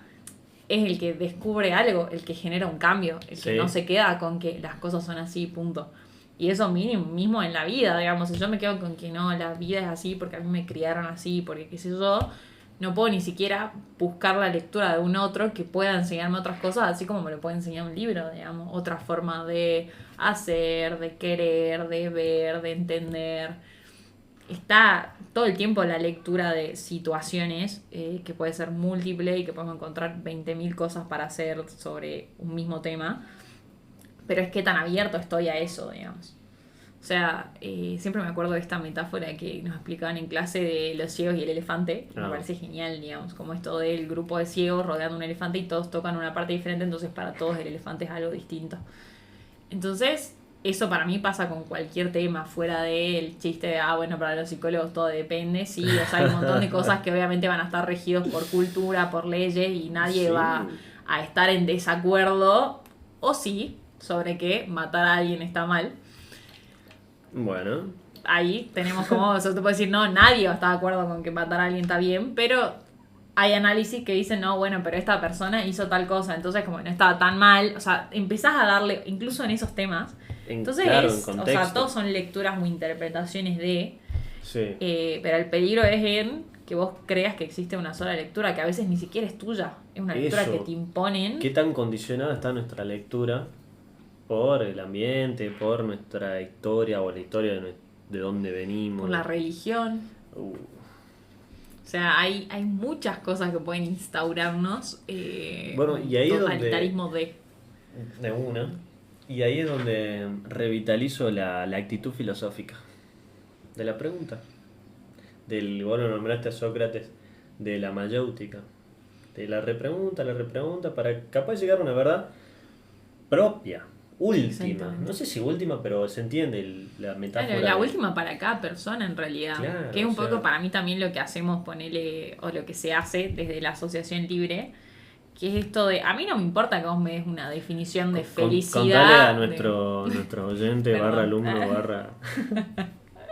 es el que descubre algo, el que genera un cambio, el que Sí. no se queda con que las cosas son así, punto. Y eso mismo en la vida, digamos, si yo me quedo con que no, la vida es así porque a mí me criaron así, porque qué sé yo, no puedo ni siquiera buscar la lectura de un otro que pueda enseñarme otras cosas, así como me lo puede enseñar un libro, digamos, otra forma de hacer, de querer, de ver, de entender. Está todo el tiempo la lectura de situaciones que puede ser múltiple y que podemos encontrar 20.000 cosas para hacer sobre un mismo tema, pero es que tan abierto estoy a eso, digamos. O sea, siempre me acuerdo de esta metáfora que nos explicaban en clase de los ciegos y el elefante. Me parece genial, digamos, como esto del grupo de ciegos rodeando un elefante y todos tocan una parte diferente, entonces para todos el elefante es algo distinto. Entonces, eso para mí pasa con cualquier tema, fuera del chiste de, bueno, para los psicólogos todo depende, sí, o sea, hay un montón de cosas que obviamente van a estar regidos por cultura, por leyes, y nadie Sí. va a estar en desacuerdo, o sí, sobre que matar a alguien está mal. bueno, Ahí tenemos como, o sea, te puede decir, no, nadie va a estar de acuerdo con que matar a alguien está bien, pero hay análisis que dicen, no, bueno, pero esta persona hizo tal cosa, entonces como no estaba tan mal, o sea, empezás a darle, incluso en esos temas, entonces claro, en o sea, contexto. todos son lecturas o interpretaciones de, Sí. pero el peligro es en que vos creas que existe una sola lectura, que a veces ni siquiera es tuya, es una lectura Eso. que te imponen. ¿Qué tan condicionada está nuestra lectura por el ambiente, por nuestra historia o la historia de dónde venimos? Por la religión. Uh, O sea, hay muchas cosas que pueden instaurarnos. Bueno, y ahí es donde- totalitarismo de una. Y ahí es donde revitalizo la actitud filosófica de la pregunta. Vos lo nombraste a Sócrates, de la mayéutica. De la repregunta, para capaz llegar a una verdad propia, última. Exactamente. No sé si última, pero se entiende la metáfora. Claro, la de- última para cada persona en realidad. Claro, que es un o sea- poco para mí también lo que hacemos, ponele, o lo que se hace desde la asociación libre, que es esto de, a mí no me importa que vos me des una definición de felicidad. Contale a de- nuestro oyente, Perdón. barra alumno,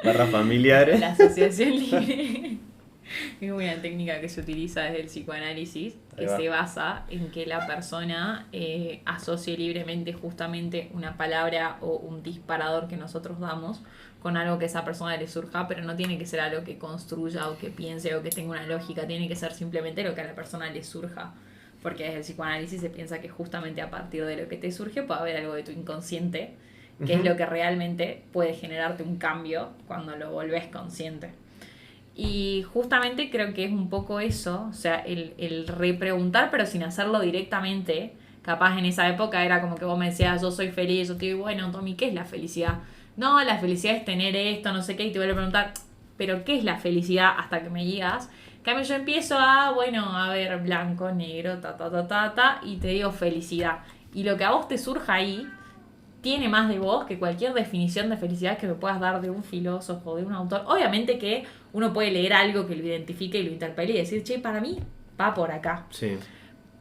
barra familiares. La asociación libre es una técnica que se utiliza desde el psicoanálisis, que Ahí va. se basa en que la persona asocie libremente justamente una palabra o un disparador que nosotros damos con algo que a esa persona le surja, pero no tiene que ser algo que construya o que piense o que tenga una lógica, tiene que ser simplemente lo que a la persona le surja. Porque desde el psicoanálisis se piensa que justamente a partir de lo que te surge puede haber algo de tu inconsciente, que es lo que realmente puede generarte un cambio cuando lo volvés consciente. Y justamente creo que es un poco eso, o sea, el repreguntar pero sin hacerlo directamente. Capaz en esa época era como que vos me decías, yo soy feliz, yo te digo, bueno, Tommy, ¿qué es la felicidad? No, la felicidad es tener esto, no sé qué, y te voy a preguntar, ¿pero qué es la felicidad? Hasta que me digas. En cambio yo empiezo a ver, blanco, negro, ta, y te digo felicidad. Y lo que a vos te surja ahí, tiene más de vos que cualquier definición de felicidad que me puedas dar de un filósofo, de un autor. Obviamente que uno puede leer algo que lo identifique y lo interpele y decir, che, para mí va por acá. Sí.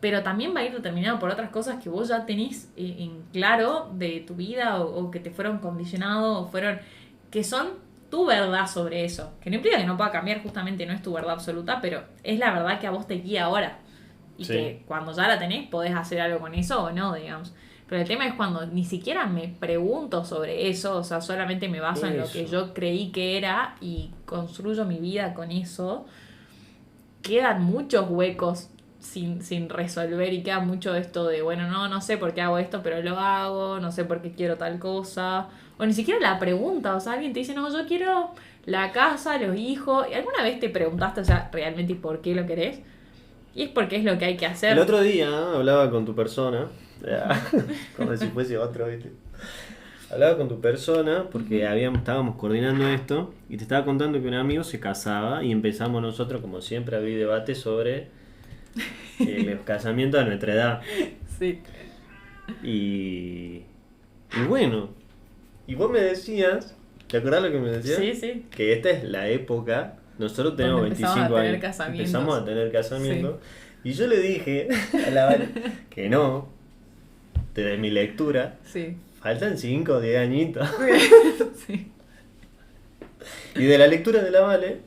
Pero también va a ir determinado por otras cosas que vos ya tenés en claro de tu vida o que te fueron condicionados o fueron... que son tu verdad sobre eso. Que no implica que no pueda cambiar, justamente no es tu verdad absoluta, pero es la verdad que a vos te guía ahora. Y Sí. que cuando ya la tenés podés hacer algo con eso o no, digamos. Pero el tema es cuando ni siquiera me pregunto sobre eso, o sea, solamente me baso en lo que Eso. yo creí que era y construyo mi vida con eso. Quedan muchos huecos sin resolver y queda mucho esto de, bueno, no sé por qué hago esto, pero lo hago, no sé por qué quiero tal cosa. O ni siquiera la pregunta, o sea, alguien te dice, no, yo quiero la casa, los hijos. ¿Y alguna vez te preguntaste, o sea, realmente por qué lo querés? Y es porque es lo que hay que hacer. El otro día hablaba con tu persona, como si fuese otro, ¿viste? Hablaba con tu persona porque estábamos coordinando esto y te estaba contando que un amigo se casaba y empezamos nosotros, como siempre, a abrir debate sobre los casamientos a nuestra edad. Sí. Y bueno, y vos me decías, ¿te acordás lo que me decías? Sí, sí. Que esta es la época, nosotros tenemos Donde empezamos 25 a tener años, casamientos. empezamos a tener casamientos, y yo le dije a la Vale que no, de mi lectura, Sí. faltan 5 o 10 añitos. Sí. Y de la lectura de la Vale,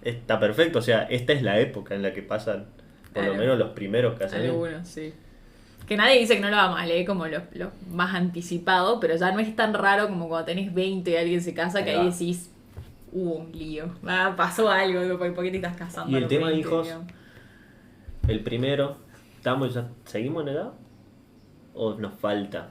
está perfecto, o sea, esta es la época en la que pasan, por lo Claro. menos los primeros casamientos. Algunos, sí. Que nadie dice que no lo va mal, como los más anticipados, pero ya no es tan raro como cuando tenés 20 y alguien se casa, que Ahí ahí va. decís, hubo un lío, pasó algo, ¿por qué te estás casando? Y a el los tema, 20, hijos, digamos? el primero, ¿seguimos en edad? ¿O nos falta?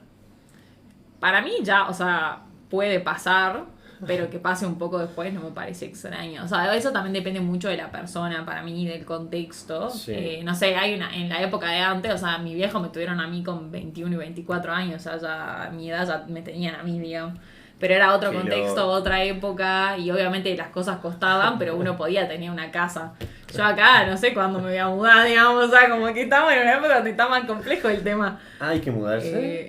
Para mí ya, o sea, puede pasar, pero que pase un poco después no me parece extraño. O sea, eso también depende mucho de la persona, para mí, del contexto. Sí. No sé, en la época de antes, o sea, mi viejo me tuvieron a mí con 21 y 24 años, o sea, ya a mi edad ya me tenían a mí, digamos. Pero era otro Qué contexto, loco. otra época, y obviamente las cosas costaban, pero uno podía tener una casa. Yo acá, no sé cuándo me voy a mudar, digamos, o sea, como que estamos en una época donde está más complejo el tema. Hay que mudarse.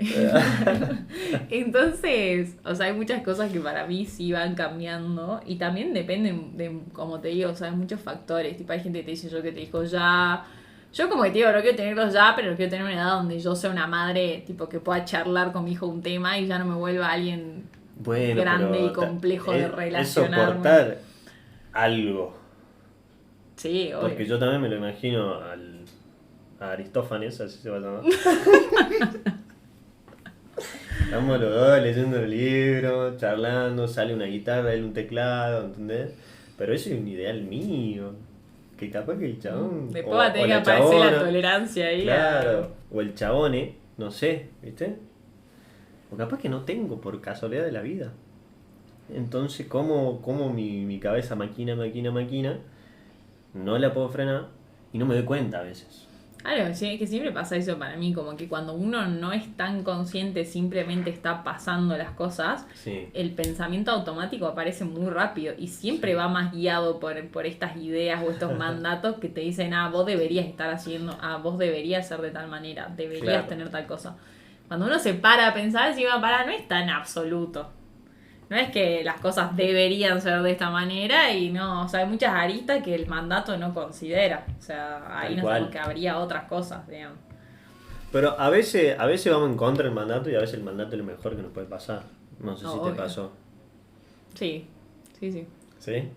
Entonces, o sea, hay muchas cosas que para mí sí van cambiando y también dependen de, como te digo, o sea, hay muchos factores. Tipo, hay gente que te dice yo que te dijo ya. Yo como que te digo, no quiero tenerlos ya, pero quiero tener una edad donde yo sea una madre, tipo, que pueda charlar con mi hijo un tema y ya no me vuelva alguien Bueno, grande pero y complejo de es relacionarme. soportar algo. Sí, obvio. Porque yo también me lo imagino a Aristófanes, así se va a llamar. Estamos los dos leyendo el libro, charlando, sale una guitarra, él un teclado, ¿entendés? Pero eso es un ideal mío. Que capaz que el chabón. Después va a tener que aparecer la tolerancia ahí. Claro, o el chabone, no sé, ¿viste? O capaz que no tengo por casualidad de la vida. Entonces, como mi cabeza maquina, no la puedo frenar y no me doy cuenta a veces. Claro, sí, que siempre pasa eso para mí, como que cuando uno no es tan consciente, simplemente está pasando las cosas, Sí. el pensamiento automático aparece muy rápido y siempre va más guiado por estas ideas o estos mandatos que te dicen, vos deberías estar haciendo, vos deberías ser de tal manera, deberías Claro. tener tal cosa. Cuando uno se para a pensar, si va para, no es tan absoluto. No es que las cosas deberían ser de esta manera y no, o sea, hay muchas aristas que el mandato no considera. O sea, ahí Tal nos cual. sabemos que habría otras cosas, digamos. Pero a veces vamos en contra del mandato y a veces el mandato es lo mejor que nos puede pasar. No sé si Obvio. te pasó. Sí, sí. ¿Sí?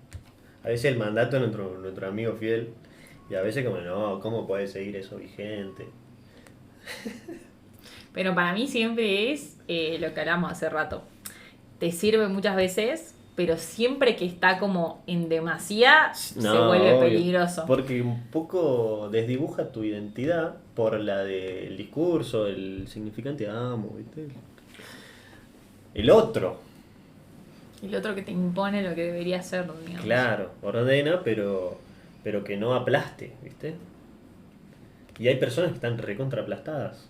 A veces el mandato es nuestro amigo fiel y a veces como no, ¿cómo puede seguir eso vigente? Pero para mí siempre es lo que hablamos hace rato. Te sirve muchas veces, pero siempre que está como en demasía, se vuelve obvio, peligroso. Porque un poco desdibuja tu identidad por la del discurso, el significante amo, ¿viste? El otro, El otro que te impone lo que debería ser, digamos. claro, ordena, pero que no aplaste, ¿viste? Y hay personas que están recontraplastadas.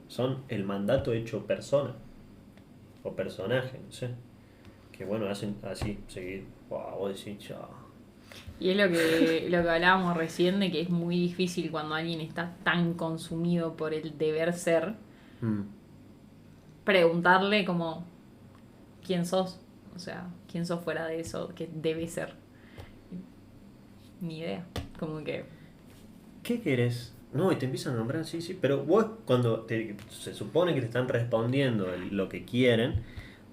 Son el mandato hecho persona. O personaje, no sé. Que bueno, hacen así, seguir. Wow, vos decís, chao. Y es lo que hablábamos recién, de que es muy difícil cuando alguien está tan consumido por el deber ser, preguntarle como quién sos, o sea, quién sos fuera de eso, qué debe ser. Ni idea, como que... ¿Qué querés? No, y te empiezan a nombrar, sí, sí, pero vos cuando se supone que te están respondiendo lo que quieren,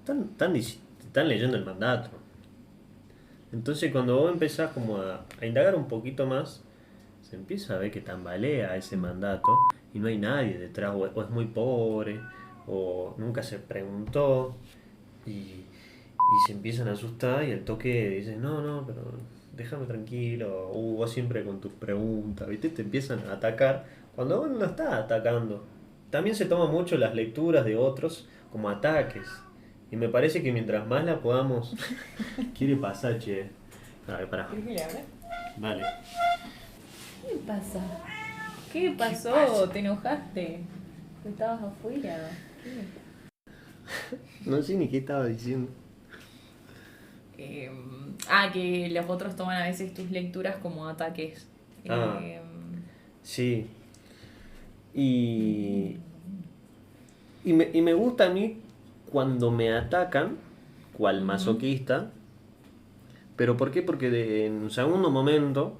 están leyendo el mandato. Entonces cuando vos empezás como a indagar un poquito más, se empieza a ver que tambalea ese mandato y no hay nadie detrás, o es muy pobre, o nunca se preguntó, y se empiezan a asustar y al toque dicen, no, no, pero déjame tranquilo, vos siempre con tus preguntas, ¿viste? Te empiezan a atacar cuando vos no estás atacando. También se toma mucho las lecturas de otros como ataques. Y me parece que mientras más la podamos... Quiere pasar, che. A ver, pará. ¿Querés que le hable? Vale. ¿Qué pasa? ¿Qué pasó? ¿Te enojaste? ¿Estabas afuera? ¿Qué? No sé ni qué estaba diciendo. Que los otros toman a veces tus lecturas como ataques. Ah. Sí. Y me gusta a mí cuando me atacan, cual masoquista. ¿Pero por qué? Porque en un segundo momento,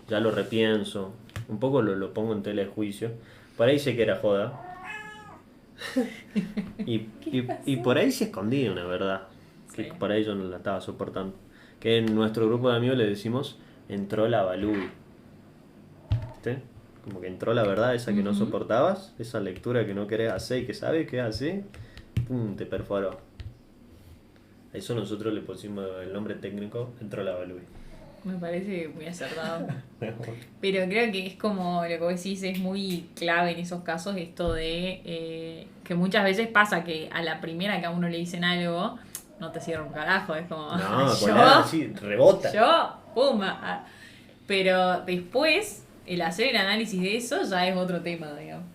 ya lo repienso, un poco lo pongo en tela de juicio. Por ahí sé que era joda. y por ahí se escondía una verdad. Que Sí. por ahí yo no la estaba soportando. Que en nuestro grupo de amigos le decimos, entró la Balui. ¿Viste? Como que entró la verdad esa que no soportabas, esa lectura que no querés hacer y que sabes que es así, pum, te perforó. A eso nosotros le pusimos el nombre técnico, entró la Balui. Me parece muy acertado. Pero creo que es como lo que vos decís, es muy clave en esos casos esto de que muchas veces pasa que a la primera que a uno le dicen algo, no te cierra un carajo, es como No, sí, rebota. yo, pum. Pero después, el hacer el análisis de eso ya es otro tema, digamos.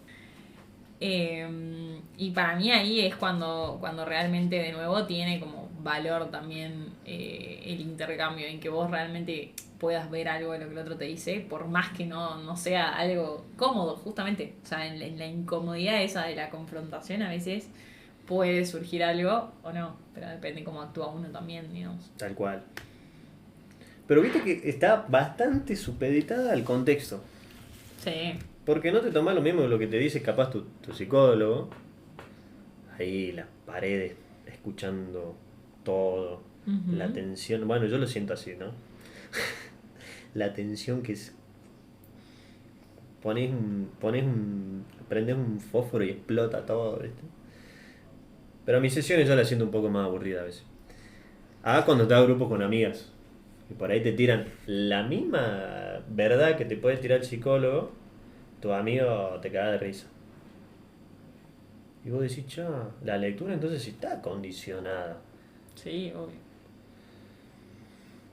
Y para mí ahí es cuando realmente de nuevo tiene como valor también el intercambio, en que vos realmente puedas ver algo de lo que el otro te dice, por más que no sea algo cómodo, justamente. O sea, en la incomodidad esa de la confrontación a veces puede surgir algo o no, pero depende cómo actúa uno también, digamos. Tal cual. Pero viste que está bastante supeditada al contexto. Sí. Porque no te tomas lo mismo que lo que te dice capaz tu psicólogo. Ahí las paredes, escuchando todo. Ujú. La tensión, bueno, yo lo siento así, ¿no? La tensión que es... Prendes un fósforo y explota todo, ¿viste? Pero mis sesiones yo las siento un poco más aburridas a veces. Cuando te hago grupos con amigas. Y por ahí te tiran la misma verdad que te puede tirar el psicólogo, tu amigo te caga de risa. Y vos decís, la lectura entonces sí está condicionada. Sí, obvio.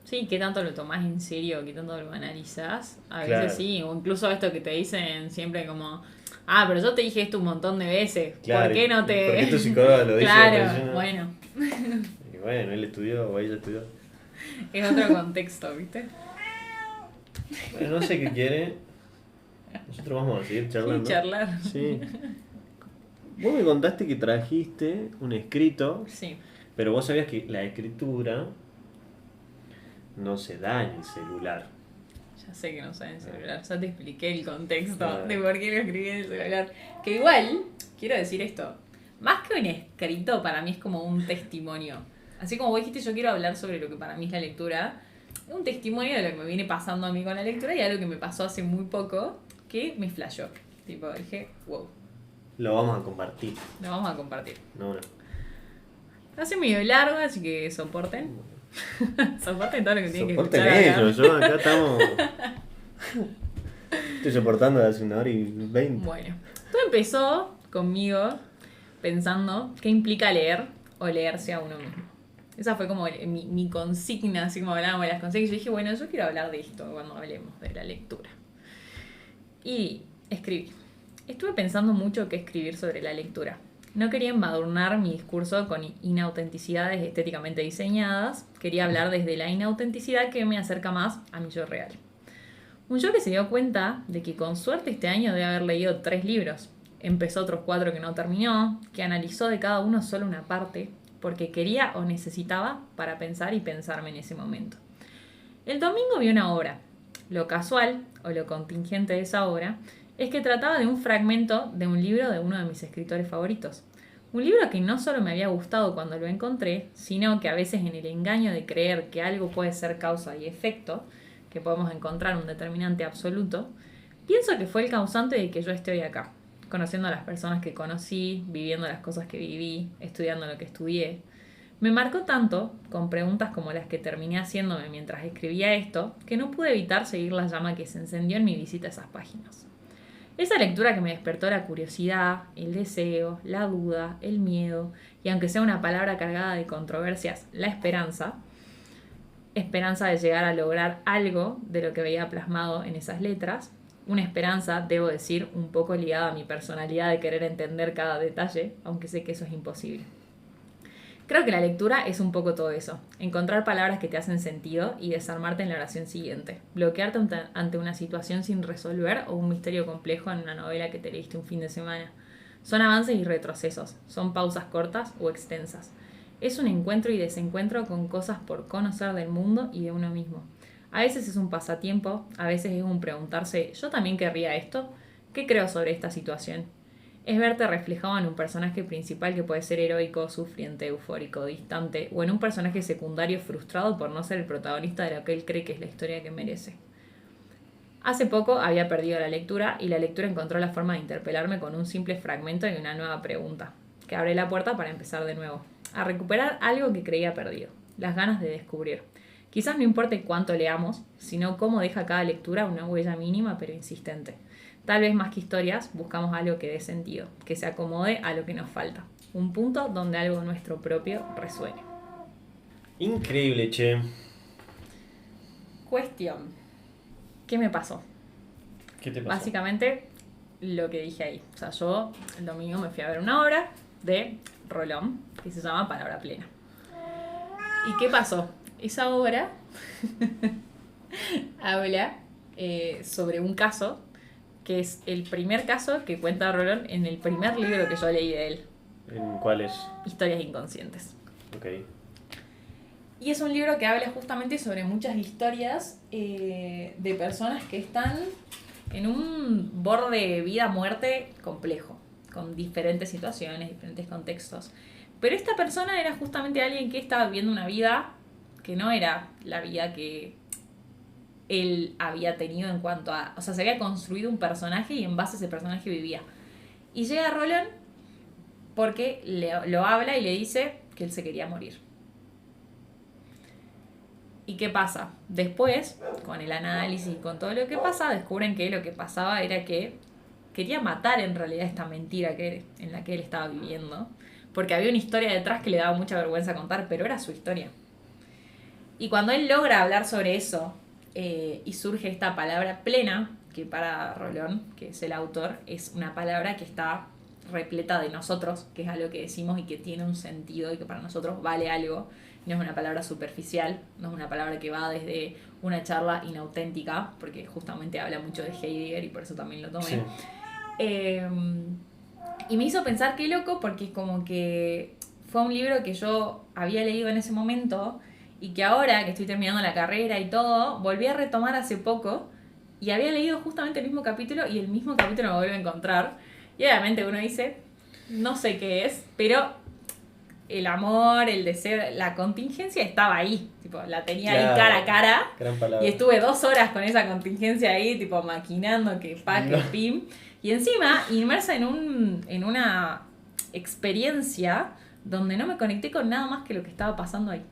Sí, ¿qué tanto lo tomás en serio? ¿Qué tanto lo analizás? A veces Claro. sí, o incluso esto que te dicen siempre como, pero yo te dije esto un montón de veces, Claro, ¿por qué no te...? ¿por qué tu psicólogo lo dice? Claro, ¿No? bueno, Y bueno, él estudió o ella estudió. es otro contexto, ¿viste? Bueno, no sé qué quiere. Nosotros vamos a seguir charlando. Sí, charlar. Sí. Vos me contaste que trajiste un escrito, Sí, pero vos sabías que la escritura no se da en el celular. ya sé que no saben celular, ya te expliqué el contexto Ah. de por qué lo escribí en el celular. Que igual, quiero decir esto, más que un escrito para mí es como un testimonio. Así como vos dijiste, yo quiero hablar sobre lo que para mí es la lectura, es un testimonio de lo que me viene pasando a mí con la lectura y algo que me pasó hace muy poco que me flashó. Tipo, dije, wow, Lo vamos a compartir. lo vamos a compartir. No. Hace medio largo, así que soporten. Soporten todo lo que tienen que Soporten escuchar acá. ellos, yo acá estamos. Estoy soportando de hace 1 hora y 20. Bueno, todo empezó conmigo pensando qué implica leer o leerse a uno mismo. Esa fue como mi consigna, así como hablábamos de las consignas. Yo dije, bueno, yo quiero hablar de esto cuando hablemos de la lectura. Y escribí. Estuve pensando mucho qué escribir sobre la lectura. No quería embadurnar mi discurso con inautenticidades estéticamente diseñadas. Quería hablar desde la inautenticidad que me acerca más a mi yo real. Un yo que se dio cuenta de que con suerte este año debe haber leído 3 libros. empezó otros 4 que no terminó, que analizó de cada uno solo una parte, porque quería o necesitaba para pensar y pensarme en ese momento. El domingo vi una obra. Lo casual, o lo contingente de esa obra, es que trataba de un fragmento de un libro de uno de mis escritores favoritos. Un libro que no solo me había gustado cuando lo encontré, sino que a veces en el engaño de creer que algo puede ser causa y efecto, que podemos encontrar un determinante absoluto, pienso que fue el causante de que yo esté hoy acá, conociendo a las personas que conocí, viviendo las cosas que viví, estudiando lo que estudié. Me marcó tanto, con preguntas como las que terminé haciéndome mientras escribía esto, que no pude evitar seguir la llama que se encendió en mi visita a esas páginas. Esa lectura que me despertó la curiosidad, el deseo, la duda, el miedo, y aunque sea una palabra cargada de controversias, la esperanza de llegar a lograr algo de lo que veía plasmado en esas letras, una esperanza, debo decir, un poco ligada a mi personalidad de querer entender cada detalle, aunque sé que eso es imposible. Creo que la lectura es un poco todo eso, encontrar palabras que te hacen sentido y desarmarte en la oración siguiente, bloquearte ante una situación sin resolver o un misterio complejo en una novela que te leíste un fin de semana. Son avances y retrocesos, son pausas cortas o extensas. Es un encuentro y desencuentro con cosas por conocer del mundo y de uno mismo. A veces es un pasatiempo, a veces es un preguntarse, ¿yo también querría esto? ¿Qué creo sobre esta situación? Es verte reflejado en un personaje principal que puede ser heroico, sufriente, eufórico, distante, o en un personaje secundario frustrado por no ser el protagonista de lo que él cree que es la historia que merece. Hace poco había perdido la lectura y la lectura encontró la forma de interpelarme con un simple fragmento y una nueva pregunta, que abre la puerta para empezar de nuevo, a recuperar algo que creía perdido, las ganas de descubrir. Quizás no importe cuánto leamos, sino cómo deja cada lectura una huella mínima pero insistente. Tal vez más que historias, buscamos algo que dé sentido, que se acomode a lo que nos falta. Un punto donde algo nuestro propio resuene. Increíble, che. Cuestión. ¿Qué me pasó? ¿Qué te pasó? Básicamente, lo que dije ahí. O sea, yo el domingo me fui a ver una obra de Rolón, que se llama Palabra Plena. ¿Y qué pasó? Esa obra habla sobre un caso que es el primer caso que cuenta Rolón en el primer libro que yo leí de él. ¿En cuál es? Historias inconscientes. Ok. Y es un libro que habla justamente sobre muchas historias de personas que están en un borde vida-muerte complejo, con diferentes situaciones, diferentes contextos. Pero esta persona era justamente alguien que estaba viviendo una vida que no era la vida que él había tenido en cuanto a... O sea, se había construido un personaje y en base a ese personaje vivía. Y llega Rolón porque lo habla y le dice que él se quería morir. ¿Y qué pasa? Después, con el análisis y con todo lo que pasa, descubren que lo que pasaba era que quería matar en realidad esta mentira en la que él estaba viviendo. Porque había una historia detrás que le daba mucha vergüenza contar, pero era su historia. Y cuando él logra hablar sobre eso, y surge esta palabra plena, que para Rolón, que es el autor, es una palabra que está repleta de nosotros, que es algo que decimos y que tiene un sentido y que para nosotros vale algo. No es una palabra superficial, no es una palabra que va desde una charla inauténtica, porque justamente habla mucho de Heidegger y por eso también lo tomé. Sí. Y me hizo pensar qué loco, porque como que fue un libro que yo había leído en ese momento y que ahora que estoy terminando la carrera y todo, volví a retomar hace poco y había leído justamente el mismo capítulo y el mismo capítulo me vuelve a encontrar. Y obviamente uno dice, no sé qué es, pero el amor, el deseo, la contingencia estaba ahí. Tipo, la tenía ahí cara a cara. Gran palabra. Y estuve 2 horas con esa contingencia ahí, tipo maquinando que pa, que pim. Y encima, inmersa en una experiencia donde no me conecté con nada más que lo que estaba pasando ahí.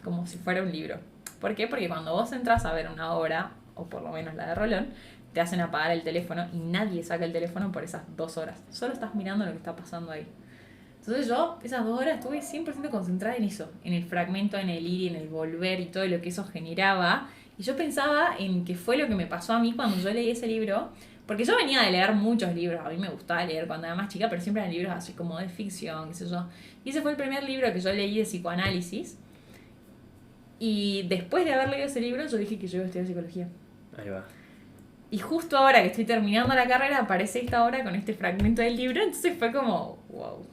Como si fuera un libro. ¿Por qué? Porque cuando vos entras a ver una obra, o por lo menos la de Rolón, te hacen apagar el teléfono y nadie saca el teléfono por esas 2 horas. Solo estás mirando lo que está pasando ahí. Entonces yo, esas 2 horas, estuve 100% concentrada en eso. En el fragmento, en el ir y en el volver y todo lo que eso generaba. Y yo pensaba en qué fue lo que me pasó a mí cuando yo leí ese libro. Porque yo venía de leer muchos libros. A mí me gustaba leer cuando era más chica, pero siempre eran libros así como de ficción, qué sé yo. Y ese fue el primer libro que yo leí de psicoanálisis. Y después de haber leído ese libro, yo dije que yo iba a estudiar psicología. Ahí va. Y justo ahora que estoy terminando la carrera, aparece esta obra con este fragmento del libro, entonces fue como, wow.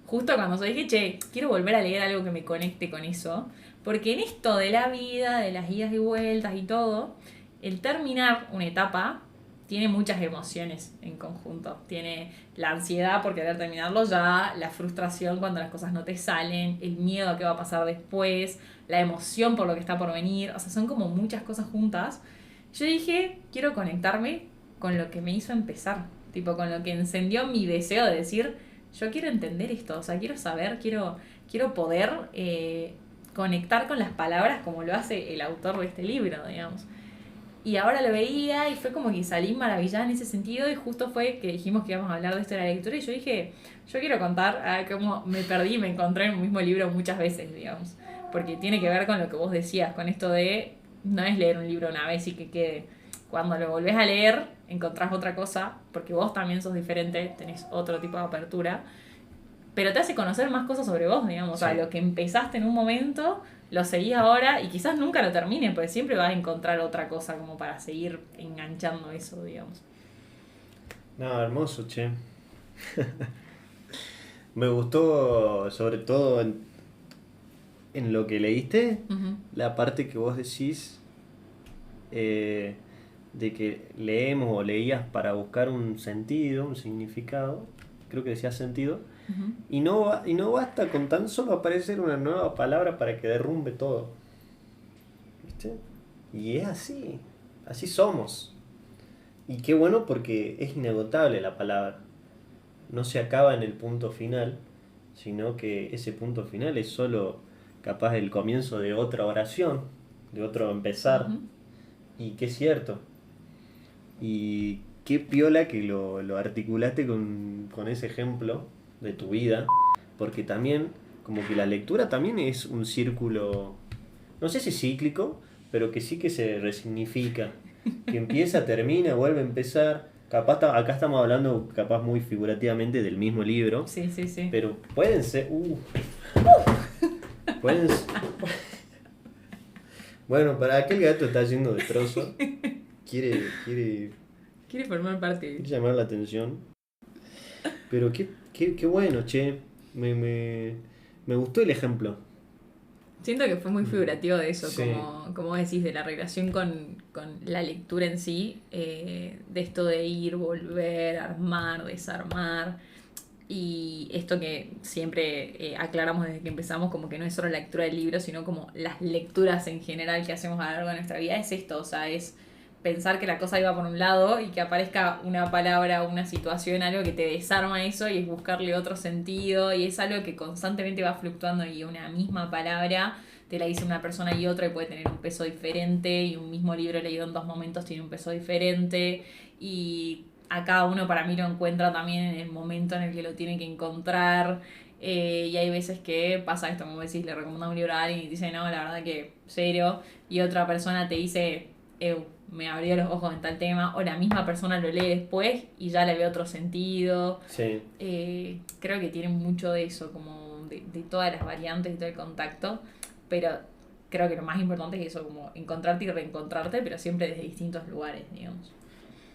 Justo cuando yo dije, che, quiero volver a leer algo que me conecte con eso, porque en esto de la vida, de las idas y vueltas y todo, el terminar una etapa tiene muchas emociones en conjunto. Tiene la ansiedad por querer terminarlo ya, la frustración cuando las cosas no te salen, el miedo a qué va a pasar después, la emoción por lo que está por venir, o sea, son como muchas cosas juntas. Yo dije, quiero conectarme con lo que me hizo empezar, tipo con lo que encendió mi deseo de decir, yo quiero entender esto, o sea, quiero saber, quiero poder conectar con las palabras como lo hace el autor de este libro, digamos. Y ahora lo veía y fue como que salí maravillada en ese sentido y justo fue que dijimos que íbamos a hablar de esto de la lectura y yo dije, yo quiero contar cómo me perdí, me encontré en un mismo libro muchas veces, digamos, porque tiene que ver con lo que vos decías, con esto de no es leer un libro una vez y que quede. Cuando lo volvés a leer, encontrás otra cosa, porque vos también sos diferente, tenés otro tipo de apertura, pero te hace conocer más cosas sobre vos, digamos. Sí. O sea, lo que empezaste en un momento, lo seguís ahora y quizás nunca lo termines, porque siempre vas a encontrar otra cosa como para seguir enganchando eso, digamos. No, hermoso, che. Me gustó, sobre todo en lo que leíste, Uh-huh. la parte que vos decís de que leemos o leías para buscar un sentido, un significado. Creo que decías sentido. Uh-huh. Y no basta con tan solo aparecer una nueva palabra para que derrumbe todo. ¿Viste? Y es así. Así somos. Y qué bueno porque es inagotable la palabra. No se acaba en el punto final, sino que ese punto final es solo capaz el comienzo de otra oración, de otro empezar. Uh-huh. Y que es cierto. Y qué piola que lo articulaste con ese ejemplo de tu vida, porque también, como que la lectura también es un círculo, no sé si cíclico, pero que sí que se resignifica, que empieza, termina, vuelve a empezar. Capaz acá estamos hablando, capaz muy figurativamente, del mismo libro, Sí, sí, sí. pero pueden ser... pueden ser- Bueno, para aquel gato está yendo de trozo, quiere Quiere formar parte. llamar la atención. Pero qué bueno, che. Me gustó el ejemplo. Siento que fue muy figurativo de eso, Sí. como decís, de la relación con la lectura en sí, de esto de ir, volver, armar, desarmar. Y esto que siempre aclaramos desde que empezamos, como que no es solo la lectura del libro, sino como las lecturas en general que hacemos a lo largo de nuestra vida, es esto, o sea, es pensar que la cosa iba por un lado y que aparezca una palabra, una situación, algo que te desarma eso y es buscarle otro sentido y es algo que constantemente va fluctuando y una misma palabra te la dice una persona y otra y puede tener un peso diferente y un mismo libro leído en dos momentos tiene un peso diferente y a cada uno para mí lo encuentra también en el momento en el que lo tiene que encontrar. Y hay veces que pasa esto, como decís, le recomendás un libro a alguien y te dice, no, la verdad que cero, y otra persona te dice, me abrió los ojos en tal tema, o la misma persona lo lee después y ya le ve otro sentido. Sí. Creo que tiene mucho de eso, como de todas las variantes y todo el contacto, pero creo que lo más importante es eso, como encontrarte y reencontrarte, pero siempre desde distintos lugares, digamos.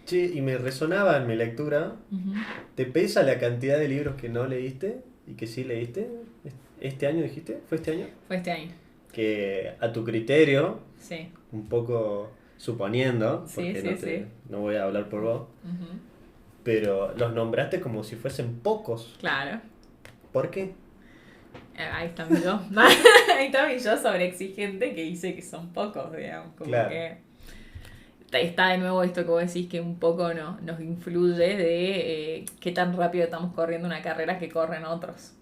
Che, y me resonaba en mi lectura. Uh-huh. ¿Te pesa la cantidad de libros que no leíste y que sí leíste? ¿Este año dijiste? ¿Fue este año? Fue este año, Que a tu criterio, sí. un poco suponiendo, Sí, porque sí, sí. no voy a hablar por vos, Uh-huh. pero los nombraste como si fuesen pocos. Claro. ¿Por qué? Ahí está mi yo. Ahí está mi yo sobre exigente que dice que son pocos, digamos. Como Claro. que está de nuevo esto que vos decís que un poco nos influye de qué tan rápido estamos corriendo una carrera que corren otros.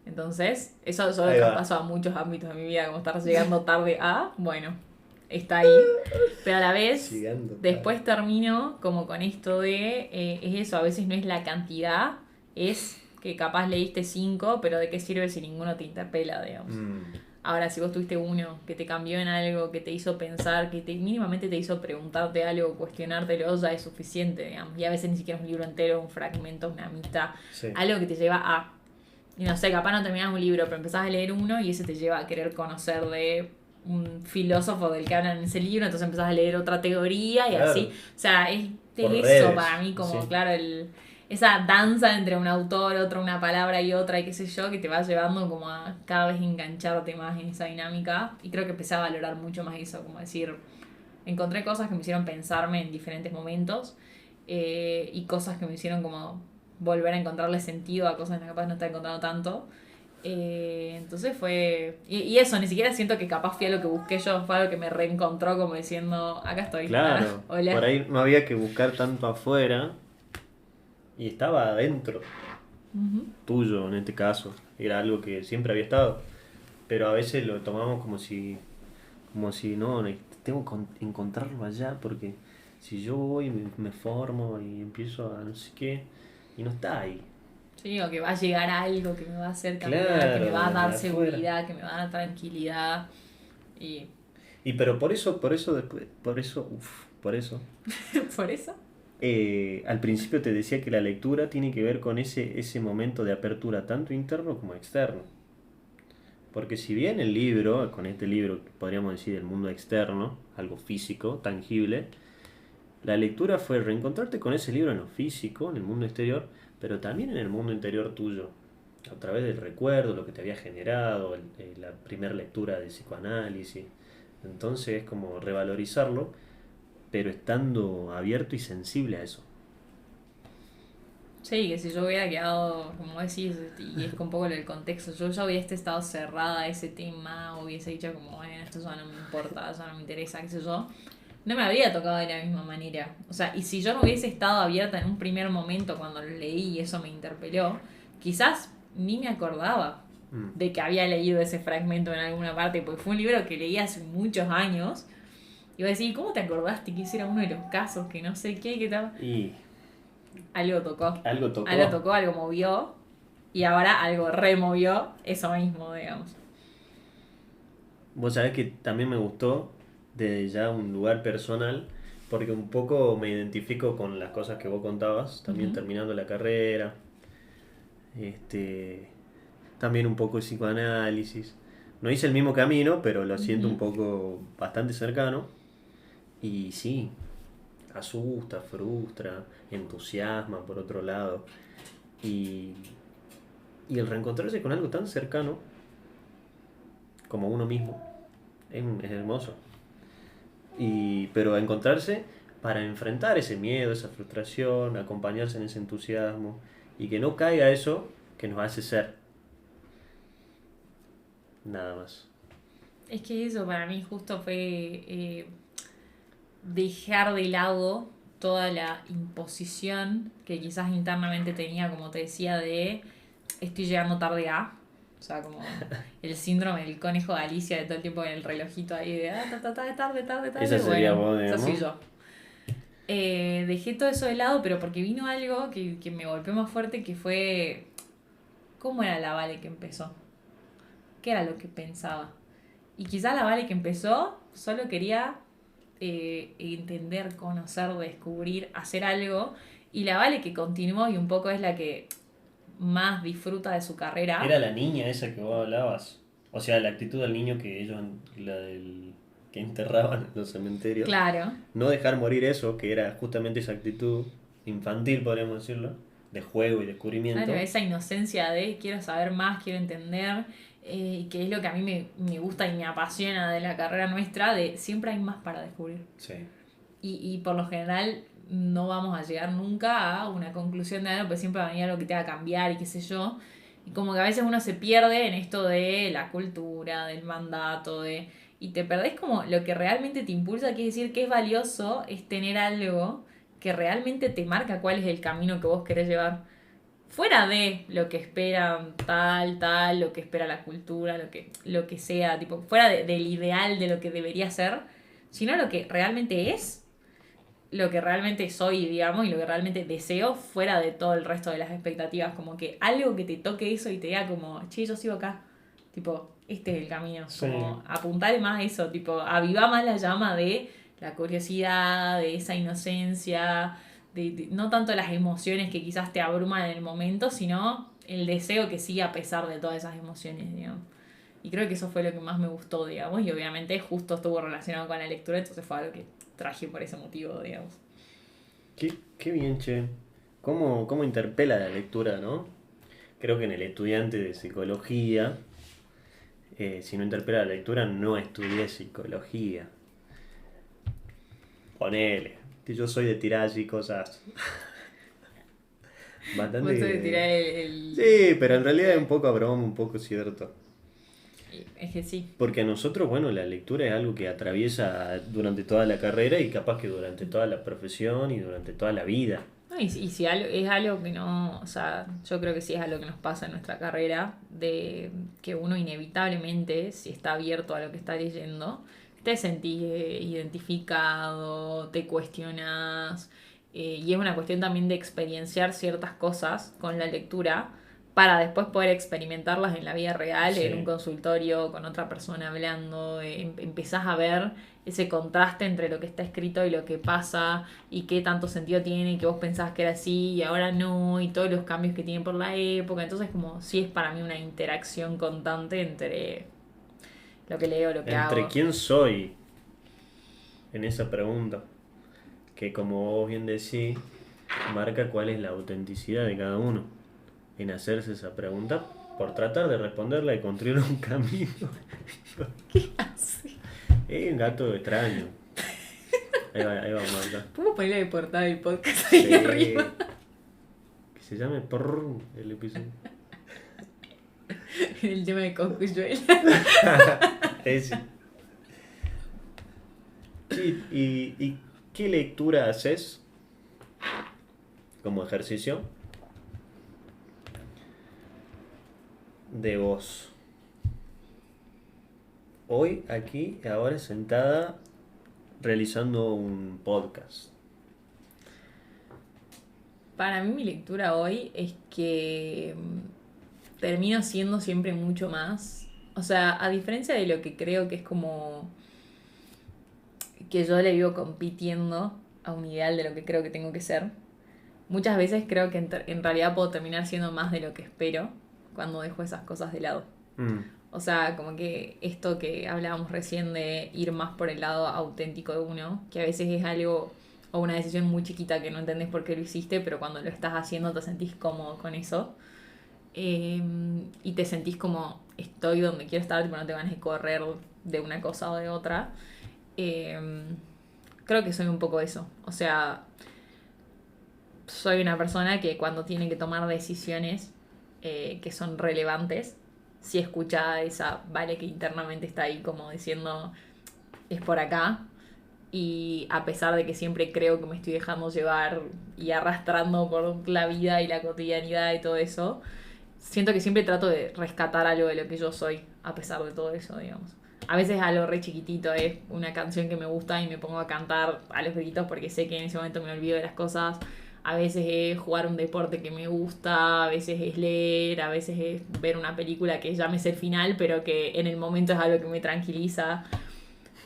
Entonces, eso yo Ahí va. pasó a muchos ámbitos de mi vida, como estar llegando tarde a, bueno, está ahí. Pero a la vez, Llegando después termino como con esto de, es eso, a veces no es la cantidad, es que capaz leíste 5, pero ¿de qué sirve si ninguno te interpela, digamos? Ahora, si vos tuviste uno que te cambió en algo, que te hizo pensar, que mínimamente te hizo preguntarte algo, cuestionártelo, ya es suficiente, digamos. Y a veces ni siquiera es un libro entero, un fragmento, una mitad, Sí. algo que te lleva a... Y no sé, capaz no terminás un libro, pero empezás a leer uno y ese te lleva a querer conocer de un filósofo del que hablan en ese libro, entonces empezás a leer otra teoría y Claro. así. O sea, es Por eso redes, para mí, como sí. claro, esa danza entre un autor, otro, una palabra y otra, y qué sé yo, que te va llevando como a cada vez engancharte más en esa dinámica. Y creo que empecé a valorar mucho más eso, como decir, encontré cosas que me hicieron pensarme en diferentes momentos y cosas que me hicieron como volver a encontrarle sentido a cosas que capaz no estaba encontrando tanto. Entonces fue... Y eso, ni siquiera siento que capaz fui a lo que busqué yo, fue algo que me reencontró como diciendo, acá estoy. Claro, Hola. por ahí no había que buscar tanto afuera y estaba adentro, Ujú. tuyo en este caso. Era algo que siempre había estado, pero a veces lo tomamos como si no, tengo que encontrarlo allá porque si yo voy, me formo y empiezo a no sé qué, y no está ahí. Sí, o que va a llegar algo que me va a hacer cambiar, que me Claro, va a dar desde afuera. seguridad, que me va a dar tranquilidad. Y Y pero por eso después, por eso. por eso. Al principio te decía que la lectura tiene que ver con ese momento de apertura, tanto interno como externo. Porque si bien el libro, con este libro podríamos decir el mundo externo, algo físico, tangible, la lectura fue reencontrarte con ese libro en lo físico, en el mundo exterior, pero también en el mundo interior tuyo, a través del recuerdo, lo que te había generado, la primera lectura de psicoanálisis. Entonces es como revalorizarlo, pero estando abierto y sensible a eso. Sí, que si yo hubiera quedado, como decís, y es un poco el contexto, yo ya hubiese estado cerrada a ese tema, hubiese dicho como, bueno, esto ya no me importa, ya no me interesa, qué sé yo, no me habría tocado de la misma manera. O sea, y si yo no hubiese estado abierta en un primer momento cuando lo leí y eso me interpeló, quizás ni me acordaba Mm. de que había leído ese fragmento en alguna parte, porque fue un libro que leí hace muchos años. Y voy a decir, ¿cómo te acordaste que ese era uno de los casos que no sé qué, que tal? Y Algo tocó. algo tocó. Algo tocó, algo movió. Y ahora algo removió eso mismo, digamos. Vos sabés que también me gustó desde ya un lugar personal, porque un poco me identifico con las cosas que vos contabas, también Ujú. terminando la carrera, este, también un poco de psicoanálisis. No hice el mismo camino, pero lo siento un Ujú. poco bastante cercano. Y sí, asusta, frustra, entusiasma por otro lado. Y, y el reencontrarse con algo tan cercano como uno mismo es hermoso. Pero encontrarse para enfrentar ese miedo, esa frustración, acompañarse en ese entusiasmo y que no caiga eso que nos hace ser. Nada más. Es que eso para mí justo fue dejar de lado toda la imposición que quizás internamente tenía, como te decía, de estoy llegando tarde a. O sea, como el síndrome del conejo de Alicia de todo el tiempo en el relojito ahí de tarde, tarde, Esa tarde. sería Bueno, vos, esa soy digamos. yo. Dejé todo eso de lado, pero porque vino algo que me golpeó más fuerte, que fue cómo era la Vale que empezó. ¿Qué era lo que pensaba? Y quizás la Vale que empezó solo quería entender, conocer, descubrir, hacer algo. Y la Vale que continuó y un poco es la que más disfruta de su carrera. Era la niña esa que vos hablabas. O sea, la actitud del niño que ellos, la del que enterraban en los cementerios. Claro. No dejar morir eso, que era justamente esa actitud infantil, podríamos decirlo, de juego y descubrimiento. Claro, esa inocencia de quiero saber más, quiero entender, que es lo que a mí me gusta y me apasiona de la carrera nuestra, de siempre hay más para descubrir. Sí. Y por lo general no vamos a llegar nunca a una conclusión de algo, pero siempre va a venir algo que te haga cambiar y qué sé yo. Y como que a veces uno se pierde en esto de la cultura, del mandato, y te perdés como lo que realmente te impulsa, quiere decir que es valioso, es tener algo que realmente te marca cuál es el camino que vos querés llevar. Fuera de lo que esperan tal, lo que espera la cultura, lo que sea, tipo, fuera del ideal de lo que debería ser, sino lo que realmente es, lo que realmente soy, digamos, y lo que realmente deseo, fuera de todo el resto de las expectativas. Como que algo que te toque eso y te diga como, che, yo sigo acá. Tipo, este es el camino. Sí. Como apuntar más eso, tipo, avivar más la llama de la curiosidad, de esa inocencia, de no tanto las emociones que quizás te abruman en el momento, sino el deseo que sigue a pesar de todas esas emociones, digamos. Y creo que eso fue lo que más me gustó, digamos, y obviamente justo estuvo relacionado con la lectura, entonces fue algo que traje por ese motivo, digamos. Qué bien, che. ¿Cómo interpela la lectura, no? Creo que en el estudiante de psicología, si no interpela la lectura, no estudié psicología. Ponele, que yo soy de tirar así cosas Vos te bastante... tirás Sí, pero en realidad es un poco a broma, un poco cierto. Es que sí. Porque a nosotros, bueno, la lectura es algo que atraviesa durante toda la carrera y capaz que durante toda la profesión y durante toda la vida. No, y si es algo que no, o sea, yo creo que sí es algo que nos pasa en nuestra carrera, de que uno inevitablemente, si está abierto a lo que está leyendo, te sentís identificado, te cuestionas, y es una cuestión también de experienciar ciertas cosas con la lectura para después poder experimentarlas en la vida real, Sí. en un consultorio, con otra persona hablando, empezás a ver ese contraste entre lo que está escrito y lo que pasa y qué tanto sentido tiene y que vos pensabas que era así y ahora no y todos los cambios que tiene por la época. Entonces como sí es para mí una interacción constante entre lo que leo, lo que ¿Entre hago. quién soy? En esa pregunta. Que como vos bien decís, marca cuál es la autenticidad de cada uno. En hacerse esa pregunta por tratar de responderla y construir un camino. ¿Qué hace? Es un gato extraño. Ahí va Marta. ¿Podemos ponerle de portada del podcast ahí Sí. arriba? Que se llame el episodio. El tema de Coscuyuela. Ese. Sí, ¿y qué lectura haces como ejercicio de vos? Hoy, aquí, ahora sentada, realizando un podcast. Para mí mi lectura hoy es que termino siendo siempre mucho más. O sea, a diferencia de lo que creo que es como que yo le vivo compitiendo a un ideal de lo que creo que tengo que ser, muchas veces creo que en realidad puedo terminar siendo más de lo que espero cuando dejo esas cosas de lado. Mm, O sea, como que esto que hablábamos recién de ir más por el lado auténtico de uno, que a veces es algo o una decisión muy chiquita que no entendés por qué lo hiciste, pero cuando lo estás haciendo te sentís cómodo con eso. Y te sentís como estoy donde quiero estar, tipo, no te van a correr de una cosa o de otra. Creo que soy un poco eso. O sea, soy una persona que cuando tiene que tomar decisiones que son relevantes, si escucha esa vale que internamente está ahí como diciendo es por acá. Y a pesar de que siempre creo que me estoy dejando llevar y arrastrando por la vida y la cotidianidad y todo eso, siento que siempre trato de rescatar algo de lo que yo soy, a pesar de todo eso, digamos. A veces algo re chiquitito es una canción que me gusta y me pongo a cantar a los gritos porque sé que en ese momento me olvido de las cosas. A veces es jugar un deporte que me gusta, a veces es leer, a veces es ver una película que ya me sé el final, pero que en el momento es algo que me tranquiliza.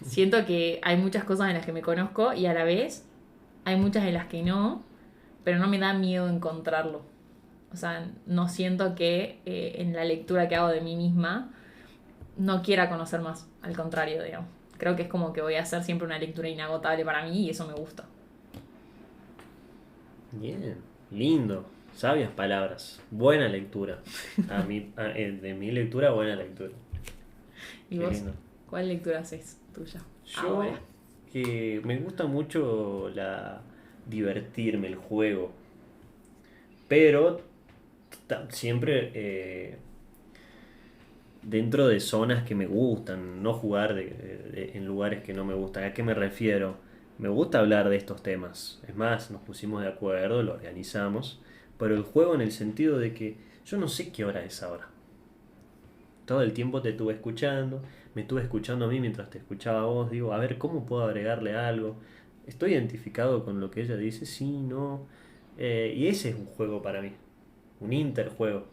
Siento que hay muchas cosas en las que me conozco y a la vez hay muchas en las que no, pero no me da miedo encontrarlo. O sea, no siento que en la lectura que hago de mí misma no quiera conocer más, al contrario, digamos. Creo que es como que voy a hacer siempre una lectura inagotable para mí y eso me gusta. bien, lindo. Sabias palabras. Buena lectura. De mi lectura, buena lectura. ¿Y Qué vos? lindo. ¿Cuál lectura haces tuya? Yo Ahora. que me gusta mucho divertirme, el juego, pero siempre dentro de zonas que me gustan, no jugar en lugares que no me gustan. ¿A qué me refiero? Me gusta hablar de estos temas. Es más, nos pusimos de acuerdo, lo organizamos, pero el juego en el sentido de que yo no sé qué hora es ahora. Todo el tiempo te estuve escuchando, me estuve escuchando a mí mientras te escuchaba a vos, digo, a ver, ¿cómo puedo agregarle algo? ¿Estoy identificado con lo que ella dice? Sí, no. Y ese es un juego para mí, un interjuego,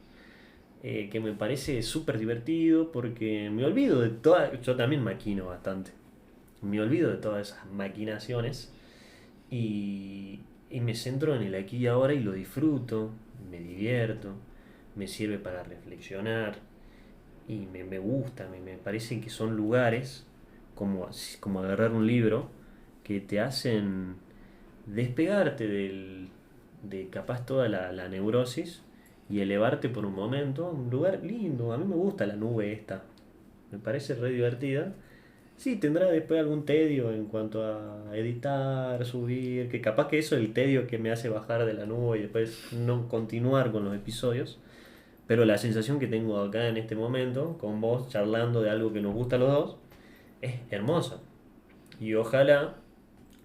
que me parece súper divertido porque me olvido de todas, yo también maquino bastante, me olvido de todas esas maquinaciones y me centro en el aquí y ahora y lo disfruto, me divierto, me sirve para reflexionar. y me gusta, me parece que son lugares como agarrar un libro que te hacen despegarte de capaz toda la neurosis y elevarte por un momento a un lugar lindo. A mí me gusta la nube esta, me parece re divertida. Sí, tendrá después algún tedio en cuanto a editar, subir, que capaz que eso es el tedio que me hace bajar de la nube y después no continuar con los episodios. Pero la sensación que tengo acá en este momento, con vos charlando de algo que nos gusta a los dos, es hermosa. Y ojalá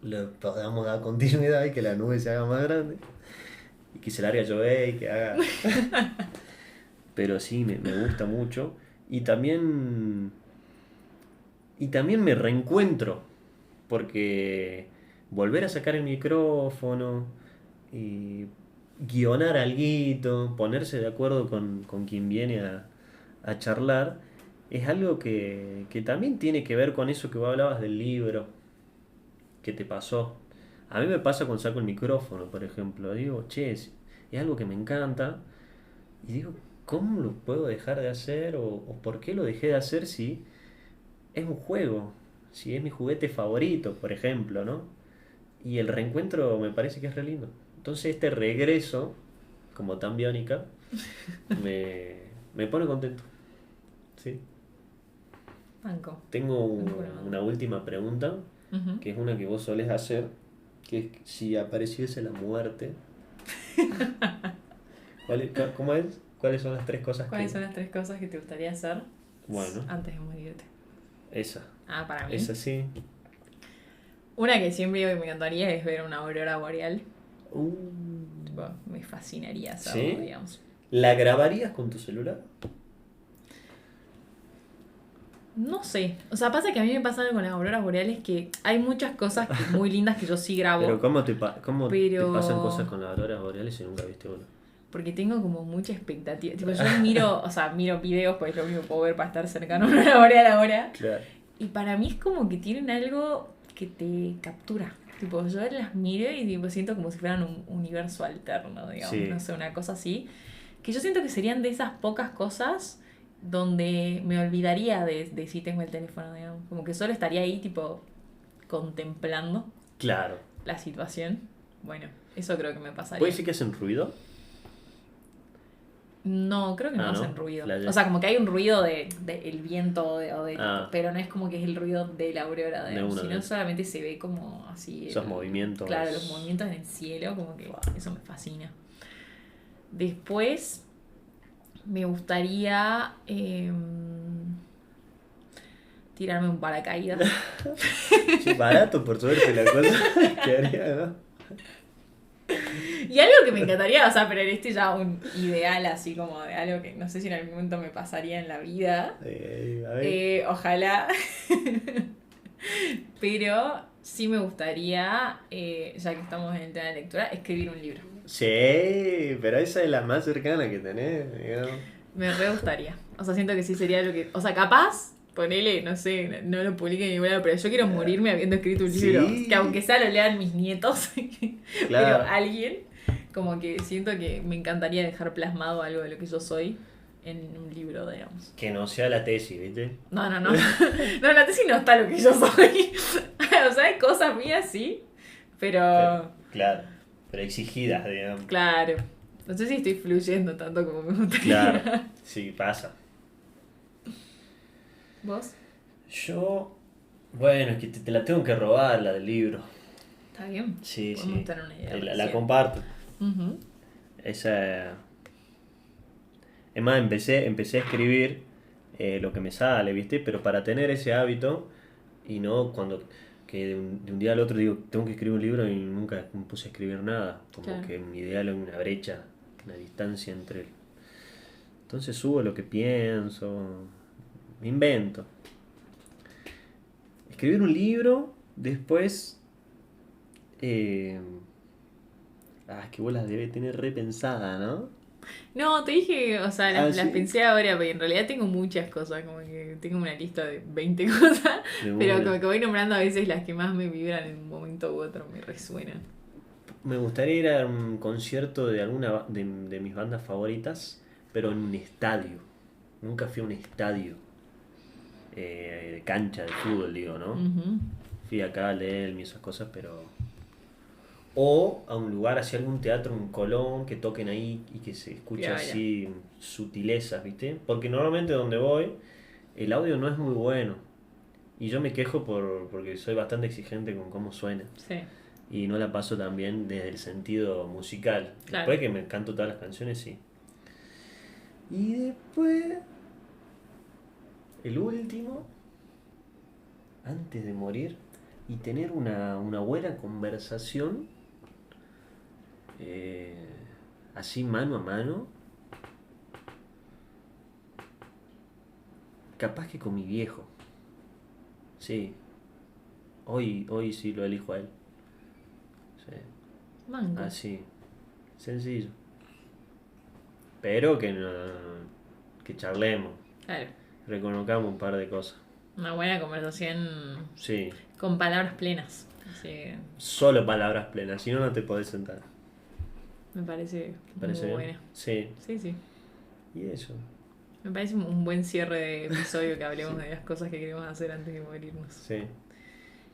le podamos dar continuidad y que la nube se haga más grande. Y que se largue a llover y que haga... Pero sí, me gusta mucho. Y también me reencuentro, porque volver a sacar el micrófono y guionar alguito, ponerse de acuerdo con quien viene a charlar, es algo que también tiene que ver con eso que vos hablabas del libro que te pasó. A mí me pasa cuando saco el micrófono, por ejemplo. Digo, che, es algo que me encanta. Y digo, ¿cómo lo puedo dejar de hacer? ¿O por qué lo dejé de hacer si es un juego? Si es mi juguete favorito, por ejemplo, ¿no? Y el reencuentro me parece que es re lindo. Entonces este regreso, como tan biónica, me pone contento. ¿Sí? Banco. Tengo Banco. una última pregunta, Ujú. que es una que vos solés hacer, que es si apareciese la muerte. ¿Cómo es? ¿Cuáles son las 3 cosas ¿Cuáles que...? son las 3 cosas que te gustaría hacer Bueno, antes de morirte? esa. Para mí. Esa sí. Una que siempre digo que me encantaría es ver una aurora boreal. Uh, Tipo, me fascinaría hacerlo, ¿Sí? digamos. ¿La grabarías con tu celular? No sé. O sea, pasa que a mí me pasa algo con las auroras boreales que hay muchas cosas muy lindas que yo sí grabo. Pero ¿cómo te Pero- pasan cosas con las auroras boreales si nunca viste una? Porque tengo como mucha expectativa. Tipo, yo miro videos, pues es lo único que puedo ver para estar cercano a una aurora boreal ahora. Claro. Y para mí es como que tienen algo que te captura. Tipo, yo las miro y tipo, siento como si fueran un universo alterno, digamos. Sí. No sé, una cosa así. Que yo siento que serían de esas pocas cosas donde me olvidaría de si tengo el teléfono, digamos. Como que solo estaría ahí, tipo, contemplando Claro. la situación. Bueno, eso creo que me pasaría. ¿Puede decir que hacen ruido? No, creo que no Ah, ¿no? hacen ruido. Flashé. O sea, como que hay un ruido de el viento, Ah. pero no es como que es el ruido de la aurora, De digamos, una sino vez. solamente se ve como así. Esos movimientos. Claro, los movimientos en el cielo, como que Wow. eso me fascina. Después, me gustaría tirarme un paracaídas. Sí, barato, por suerte, la cosa que haría, ¿no? Y algo que me encantaría, o sea, pero este ya un ideal así como de algo que no sé si en algún momento me pasaría en la vida. A ver. Ojalá. Pero sí me gustaría, ya que estamos en el tema de lectura, escribir un libro. Sí, pero esa es la más cercana que tenés, digamos. Me re gustaría. O sea, siento que sí sería lo que... O sea, capaz, ponele, no sé, no lo publique ni ninguna, pero yo quiero morirme habiendo escrito un libro. Sí. Que aunque sea lo lean mis nietos, Claro. pero alguien, como que siento que me encantaría dejar plasmado algo de lo que yo soy en un libro, digamos. Que no sea la tesis, ¿viste? No. No, en la tesis no está lo que yo soy. O sea, hay cosas mías, sí, pero... Claro, pero exigidas, digamos. Claro. No sé si estoy fluyendo tanto como me gustaría. Claro, sí, pasa. ¿Vos? Yo, bueno, es que te la tengo que robar, la del libro. ¿Está bien? Sí, Podemos sí. tener una idea. La parecida. comparto. Ujú. Esa... Es más, empecé a escribir lo que me sale, ¿viste? Pero para tener ese hábito y no cuando... Que de un día al otro digo, tengo que escribir un libro y nunca me puse a escribir nada. Como Claro. que mi ideal es una brecha, una distancia entre él. Entonces subo lo que pienso, me invento. Escribir un libro, después... es que vos las debes tener repensada, ¿no? No, te dije, o sea, las ¿sí? pensé ahora, pero en realidad tengo muchas cosas, como que tengo una lista de 20 cosas, De pero una. como que voy nombrando a veces las que más me vibran en un momento u otro, me resuenan. Me gustaría ir a un concierto de alguna de mis bandas favoritas, pero en un estadio. nunca fui a un estadio de cancha de fútbol, digo, ¿no? Ujú. Fui acá a leer y esas cosas, pero... O a un lugar, hacia algún teatro en Colón, que toquen ahí y que se escuche Ya, así sutilezas, ¿viste? Porque normalmente donde voy, el audio no es muy bueno. Y yo me quejo porque soy bastante exigente con cómo suena. Sí. Y no la paso tan bien desde el sentido musical. Claro. Después que me canto todas las canciones, sí. Y después, el último, antes de morir, y tener una buena conversación, así mano a mano, capaz que con mi viejo. Sí, hoy sí lo elijo a él. Sí. Manco. Así, sencillo. Pero que no, que charlemos, Claro. reconozcamos un par de cosas. Una buena conversación Sí, con palabras plenas. Así que solo palabras plenas, si no, no te podés sentar. me parece, ¿Te parece muy bien? buena. Sí, Sí, sí. y eso. Me parece un buen cierre de episodio que hablemos de las cosas que queremos hacer antes de morirnos. Sí.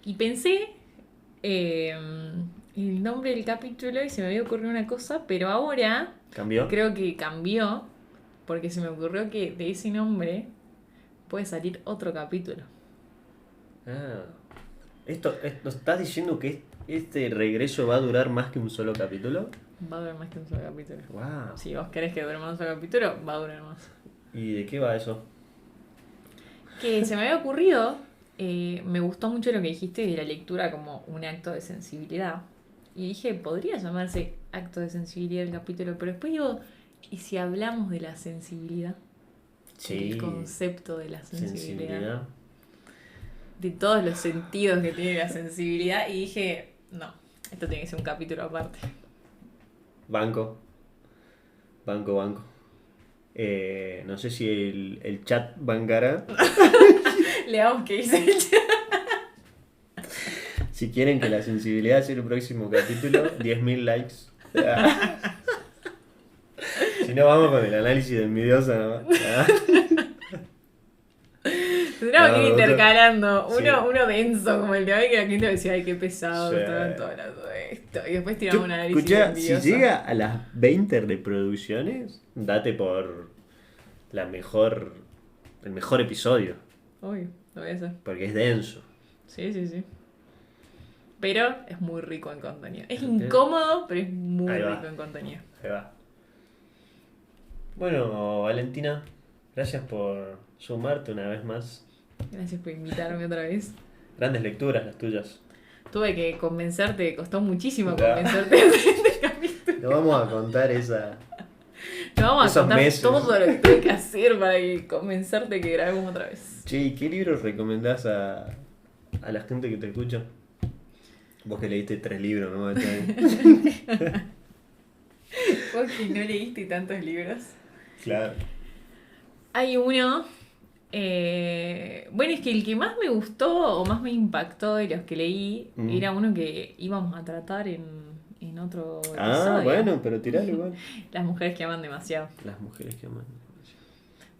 Y pensé el nombre del capítulo y se me había ocurrido una cosa, pero ahora ¿Cambió? creo que cambió porque se me ocurrió que de ese nombre puede salir otro capítulo. Ah. Esto ¿estás diciendo que este regreso va a durar más que un solo capítulo? Va a durar más que un solo capítulo. Wow. Si vos querés que dure más un solo capítulo, va a durar más. ¿Y de qué va eso? Que se me había ocurrido, me gustó mucho lo que dijiste de la lectura como un acto de sensibilidad. Y dije, podría llamarse acto de sensibilidad el capítulo, pero después digo, ¿y si hablamos de la sensibilidad? Sí. El concepto de la sensibilidad. Sensibilidad. De todos los sentidos que tiene la sensibilidad. Y dije, no, esto tiene que ser un capítulo aparte. Banco. No sé si el chat bancará. Leamos qué dice el chat. Si quieren que la sensibilidad sea el próximo capítulo, 10.000 likes. Si no, vamos con el análisis de envidiosa nada más. Tendríamos que ir No, intercalando. sí. Uno denso como el de hoy, que la gente decía, ay, qué pesado, Sí. estaban todos hablando de esto. Y después tiramos un análisis Escucha, envidioso. si llega a las 20 reproducciones, date por el mejor episodio, Obvio, lo voy a hacer. porque es denso. Sí, sí, sí. Pero es muy rico en contenido. Es incómodo, pero es muy Ahí va. rico en contenido. Ahí va. Bueno, Valentina, gracias por sumarte una vez más. Gracias por invitarme otra vez. Grandes lecturas las tuyas. Tuve que convencerte, costó muchísimo Ya. convencerte de este capítulo. Nos vamos a contar esa... Nos vamos a Esos contar meses. todo lo que tuve que hacer para convencerte que grabemos otra vez. Che, ¿y qué libros recomendás a la gente que te escucha? Vos que leíste 3 libros, ¿no? Vos que no leíste tantos libros. Claro. Hay uno. Bueno, es que el que más me gustó o más me impactó de los que leí era uno que íbamos a tratar en otro episodio. Ah, bueno, pero tiralo igual. Las mujeres que aman demasiado. Las mujeres que aman.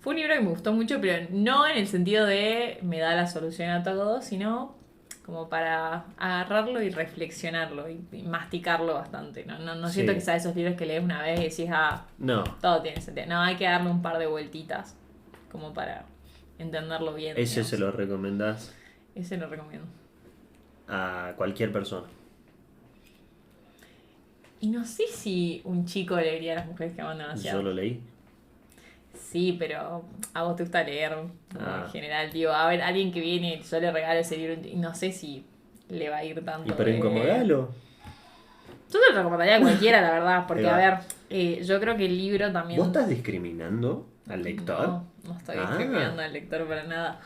Fue un libro que me gustó mucho, pero no en el sentido de me da la solución a todo, sino como para agarrarlo y reflexionarlo y masticarlo bastante. No siento Sí. que sea de esos libros que lees una vez y decís, No, todo tiene sentido. No, hay que darle un par de vueltitas como para entenderlo bien. ese digamos. se lo recomendás Ese lo recomiendo. a cualquier persona. Y no sé si un chico leería a las mujeres que aman demasiado. Yo lo leí. Sí, pero a vos te gusta leer en general. Digo, a ver, alguien que viene, yo le regalo ese libro y no sé si le va a ir tanto. Y pero incomodalo. Yo te lo recomendaría a cualquiera, la verdad, porque Ahí va. a ver, yo creo que el libro también... ¿Vos estás discriminando al lector? No estoy Ah. discriminando al lector para nada.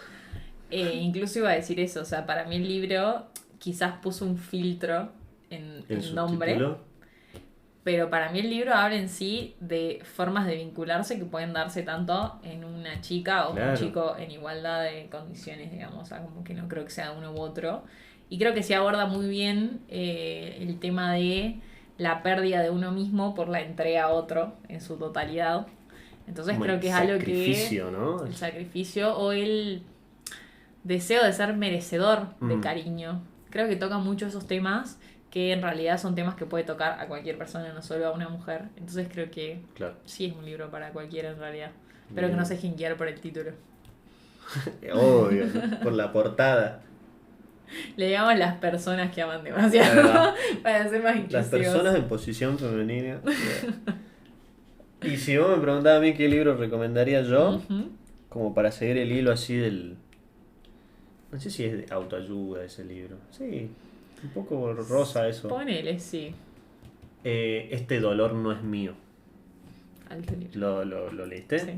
Incluso iba a decir eso, o sea, para mí el libro quizás puso un filtro en ¿El el nombre, subtítulo? pero para mí el libro habla en sí de formas de vincularse que pueden darse tanto en una chica o Claro. un chico en igualdad de condiciones, digamos, o sea, como que no creo que sea uno u otro. Y creo que se aborda muy bien el tema de la pérdida de uno mismo por la entrega a otro en su totalidad. Entonces Como creo el que es algo que... sacrificio, ¿no? El sacrificio o el deseo de ser merecedor de Mm. cariño. Creo que toca mucho esos temas que en realidad son temas que puede tocar a cualquier persona, no solo a una mujer. Entonces creo que Claro. sí es un libro para cualquiera en realidad. Pero que Bien. no se dejen guiar por el título. Obvio, ¿no? Por la portada. Le llamamos las personas que aman Ahí demasiado va. para ser más Las inclusivos. personas en posición femenina. Y si vos me preguntabas a mí qué libro recomendaría yo, Ujú. como para seguir el hilo así del... No sé si es de autoayuda ese libro. Sí, un poco rosa eso. Ponele, sí. Este dolor no es mío. Alto libro. ¿Lo leíste? Sí.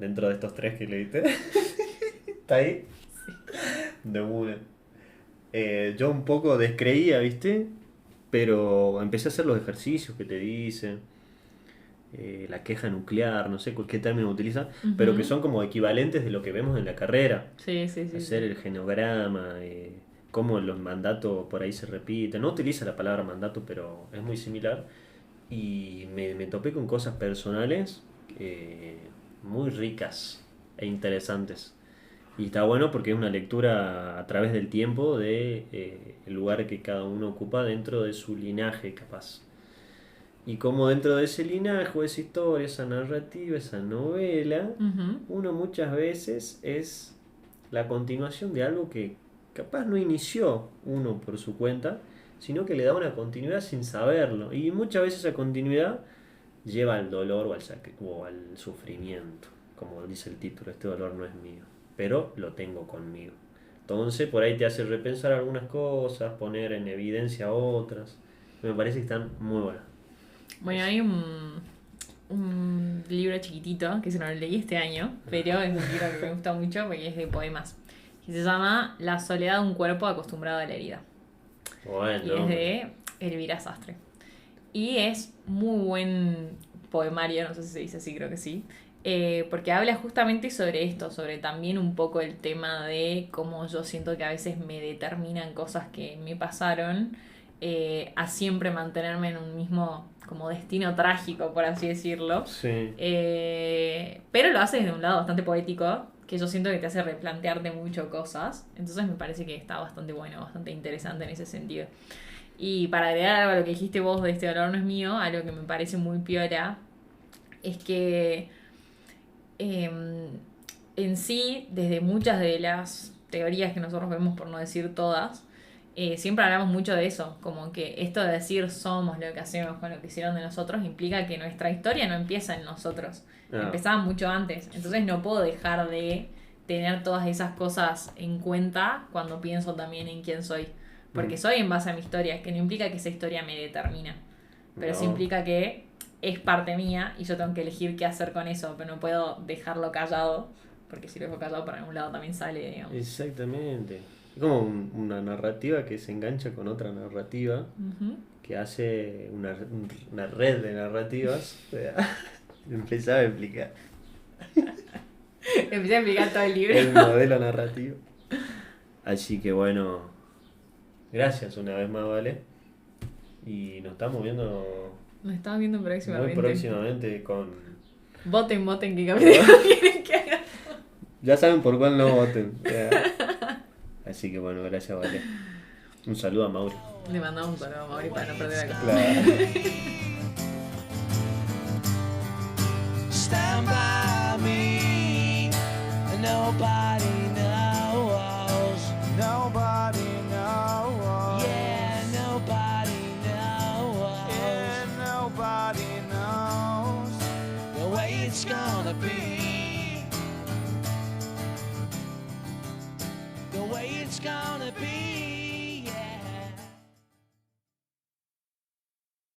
Dentro de estos 3 que leíste. ¿Está ahí? De una. Yo un poco descreía, ¿viste? Pero empecé a hacer los ejercicios que te dicen. La queja nuclear, no sé qué término utiliza, pero Ujú. que son como equivalentes de lo que vemos en la carrera. Sí, sí, sí. Hacer sí. el genograma, cómo los mandatos por ahí se repiten. No utiliza la palabra mandato, pero es muy similar. Y me topé con cosas personales muy ricas e interesantes. Y está bueno porque es una lectura a través del tiempo de el lugar que cada uno ocupa dentro de su linaje, capaz. Y como dentro de ese linaje, esa historia, esa narrativa, esa novela, Ujú. uno muchas veces es la continuación de algo que capaz no inició uno por su cuenta, sino que le da una continuidad sin saberlo. Y muchas veces esa continuidad lleva al dolor o al sufrimiento. Como dice el título, este dolor no es mío, pero lo tengo conmigo. Entonces por ahí te hace repensar algunas cosas, poner en evidencia otras. Me parece que están muy buenas. Bueno, hay un libro chiquitito que se lo leí este año, pero es un libro que me gusta mucho porque es de poemas. Y se llama La soledad de un cuerpo acostumbrado a la herida. Bueno, Y es de Elvira Sastre. Y es muy buen poemario, no sé si se dice así, creo que sí. Porque habla justamente sobre esto, sobre también un poco el tema de cómo yo siento que a veces me determinan cosas que me pasaron a siempre mantenerme en un mismo como destino trágico, por así decirlo. sí. Pero lo hace desde un lado bastante poético, que yo siento que te hace replantearte mucho cosas. Entonces me parece que está bastante bueno, bastante interesante en ese sentido. Y para agregar algo a lo que dijiste vos de este dolor no es mío, algo que me parece muy piola, es que en sí, desde muchas de las teorías que nosotros vemos, por no decir todas, siempre hablamos mucho de eso, como que esto de decir somos lo que hacemos con lo que hicieron de nosotros implica que nuestra historia no empieza en nosotros, empezaba mucho antes, entonces no puedo dejar de tener todas esas cosas en cuenta cuando pienso también en quién soy, porque soy en base a mi historia, que no implica que esa historia me determina, pero sí No. implica que es parte mía y yo tengo que elegir qué hacer con eso, pero no puedo dejarlo callado, porque si lo dejo callado para algún lado también sale, digamos. Exactamente. Es como una narrativa que se engancha con otra narrativa, Ujú. que hace una red de narrativas. O sea, empezaba a explicar Empecé a explicar todo el libro. el modelo narrativo. Así que bueno, gracias una vez más, ¿vale? Y nos estamos viendo Nos estamos viendo muy próximamente. próximamente con... Voten qué capítulo quieren que haga. Ya saben por cuál no voten. Ya. Así que bueno, gracias, ¿vale? Un saludo a Mauri. Le mandamos un saludo a Mauri para no perder la Claro. Stand by me. Nobody knows. Nobody knows. Yeah, nobody knows. Yeah, nobody knows. The way it's gonna be. The way it's gonna be.